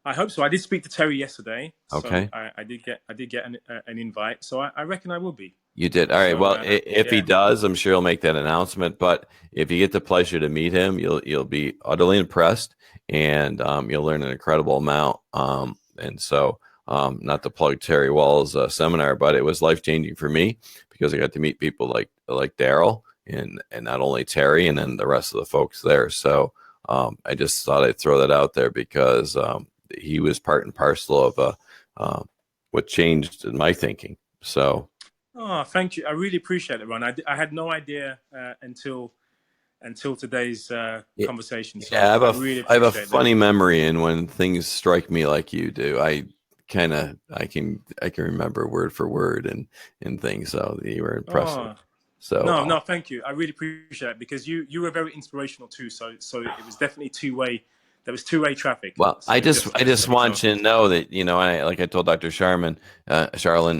I hope so. I did speak to Terry yesterday, so Okay. I did get an invite. So I reckon I will be. You did. All right. So Well, if he yeah. does, I'm sure he'll make that announcement. But if you get the pleasure to meet him, you'll be utterly impressed, and you'll learn an incredible amount. And so, not to plug Terry Wahls' seminar, but it was life changing for me because I got to meet people like Darryl and not only Terry, and then the rest of the folks there. So I just thought I'd throw that out there because he was part and parcel of what changed in my thinking. So. Oh, thank you. I really appreciate it, Ron. I had no idea until today's Yeah, conversation. So yeah, I really I have a appreciate that. funny memory, and when things strike me like you do, I can remember word for word and things. So you were impressive. Oh, So no, thank you. I really appreciate it because you were very inspirational too. So it was definitely two-way. There was two-way traffic. well, So I just so you want know. you to know that like I told Dr. Charlin,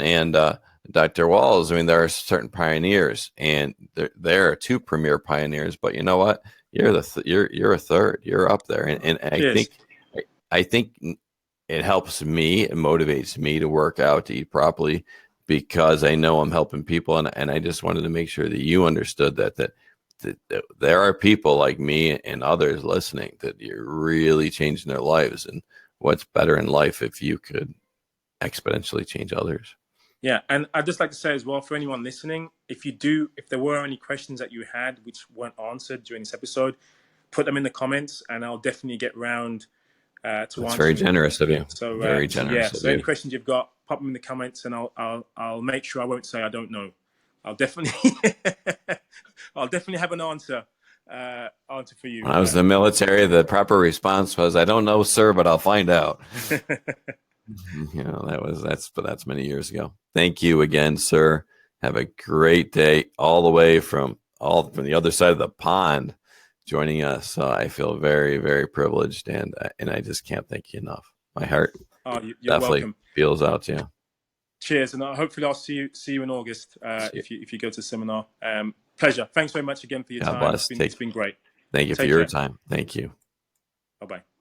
and Dr. Wahls. I mean, there are certain pioneers, and there are two premier pioneers. But you know what? You're a third. You're up there, and Cheers. I think it helps me. It motivates me to work out, to eat properly, because I know I'm helping people, and I just wanted to make sure that you understood that there are people like me and others listening that you're really changing their lives. And what's better in life if you could exponentially change others? Yeah, and I'd just like to say as well for anyone listening, if there were any questions that you had which weren't answered during this episode, put them in the comments, and I'll definitely get round to That's very answering them. generous of you. Very So yeah, generous of so any you. questions you've got, pop them in the comments, and I'll make sure I won't say I don't know. I'll definitely I'll definitely have an answer for you. When I was in the military, the proper response was, "I don't know, sir, but I'll find out." That's many years ago. Thank you again, sir. Have a great day, all the way from the other side of the pond, joining us. I feel very, very privileged, and I just can't thank you enough. My heart Oh, you're definitely welcome. feels out to you. Cheers, and hopefully I'll see you in August if you go to the seminar. Pleasure. Thanks very much again for your God time. bless. It's been great. Thank you for Take your care. time. Thank you. Bye bye.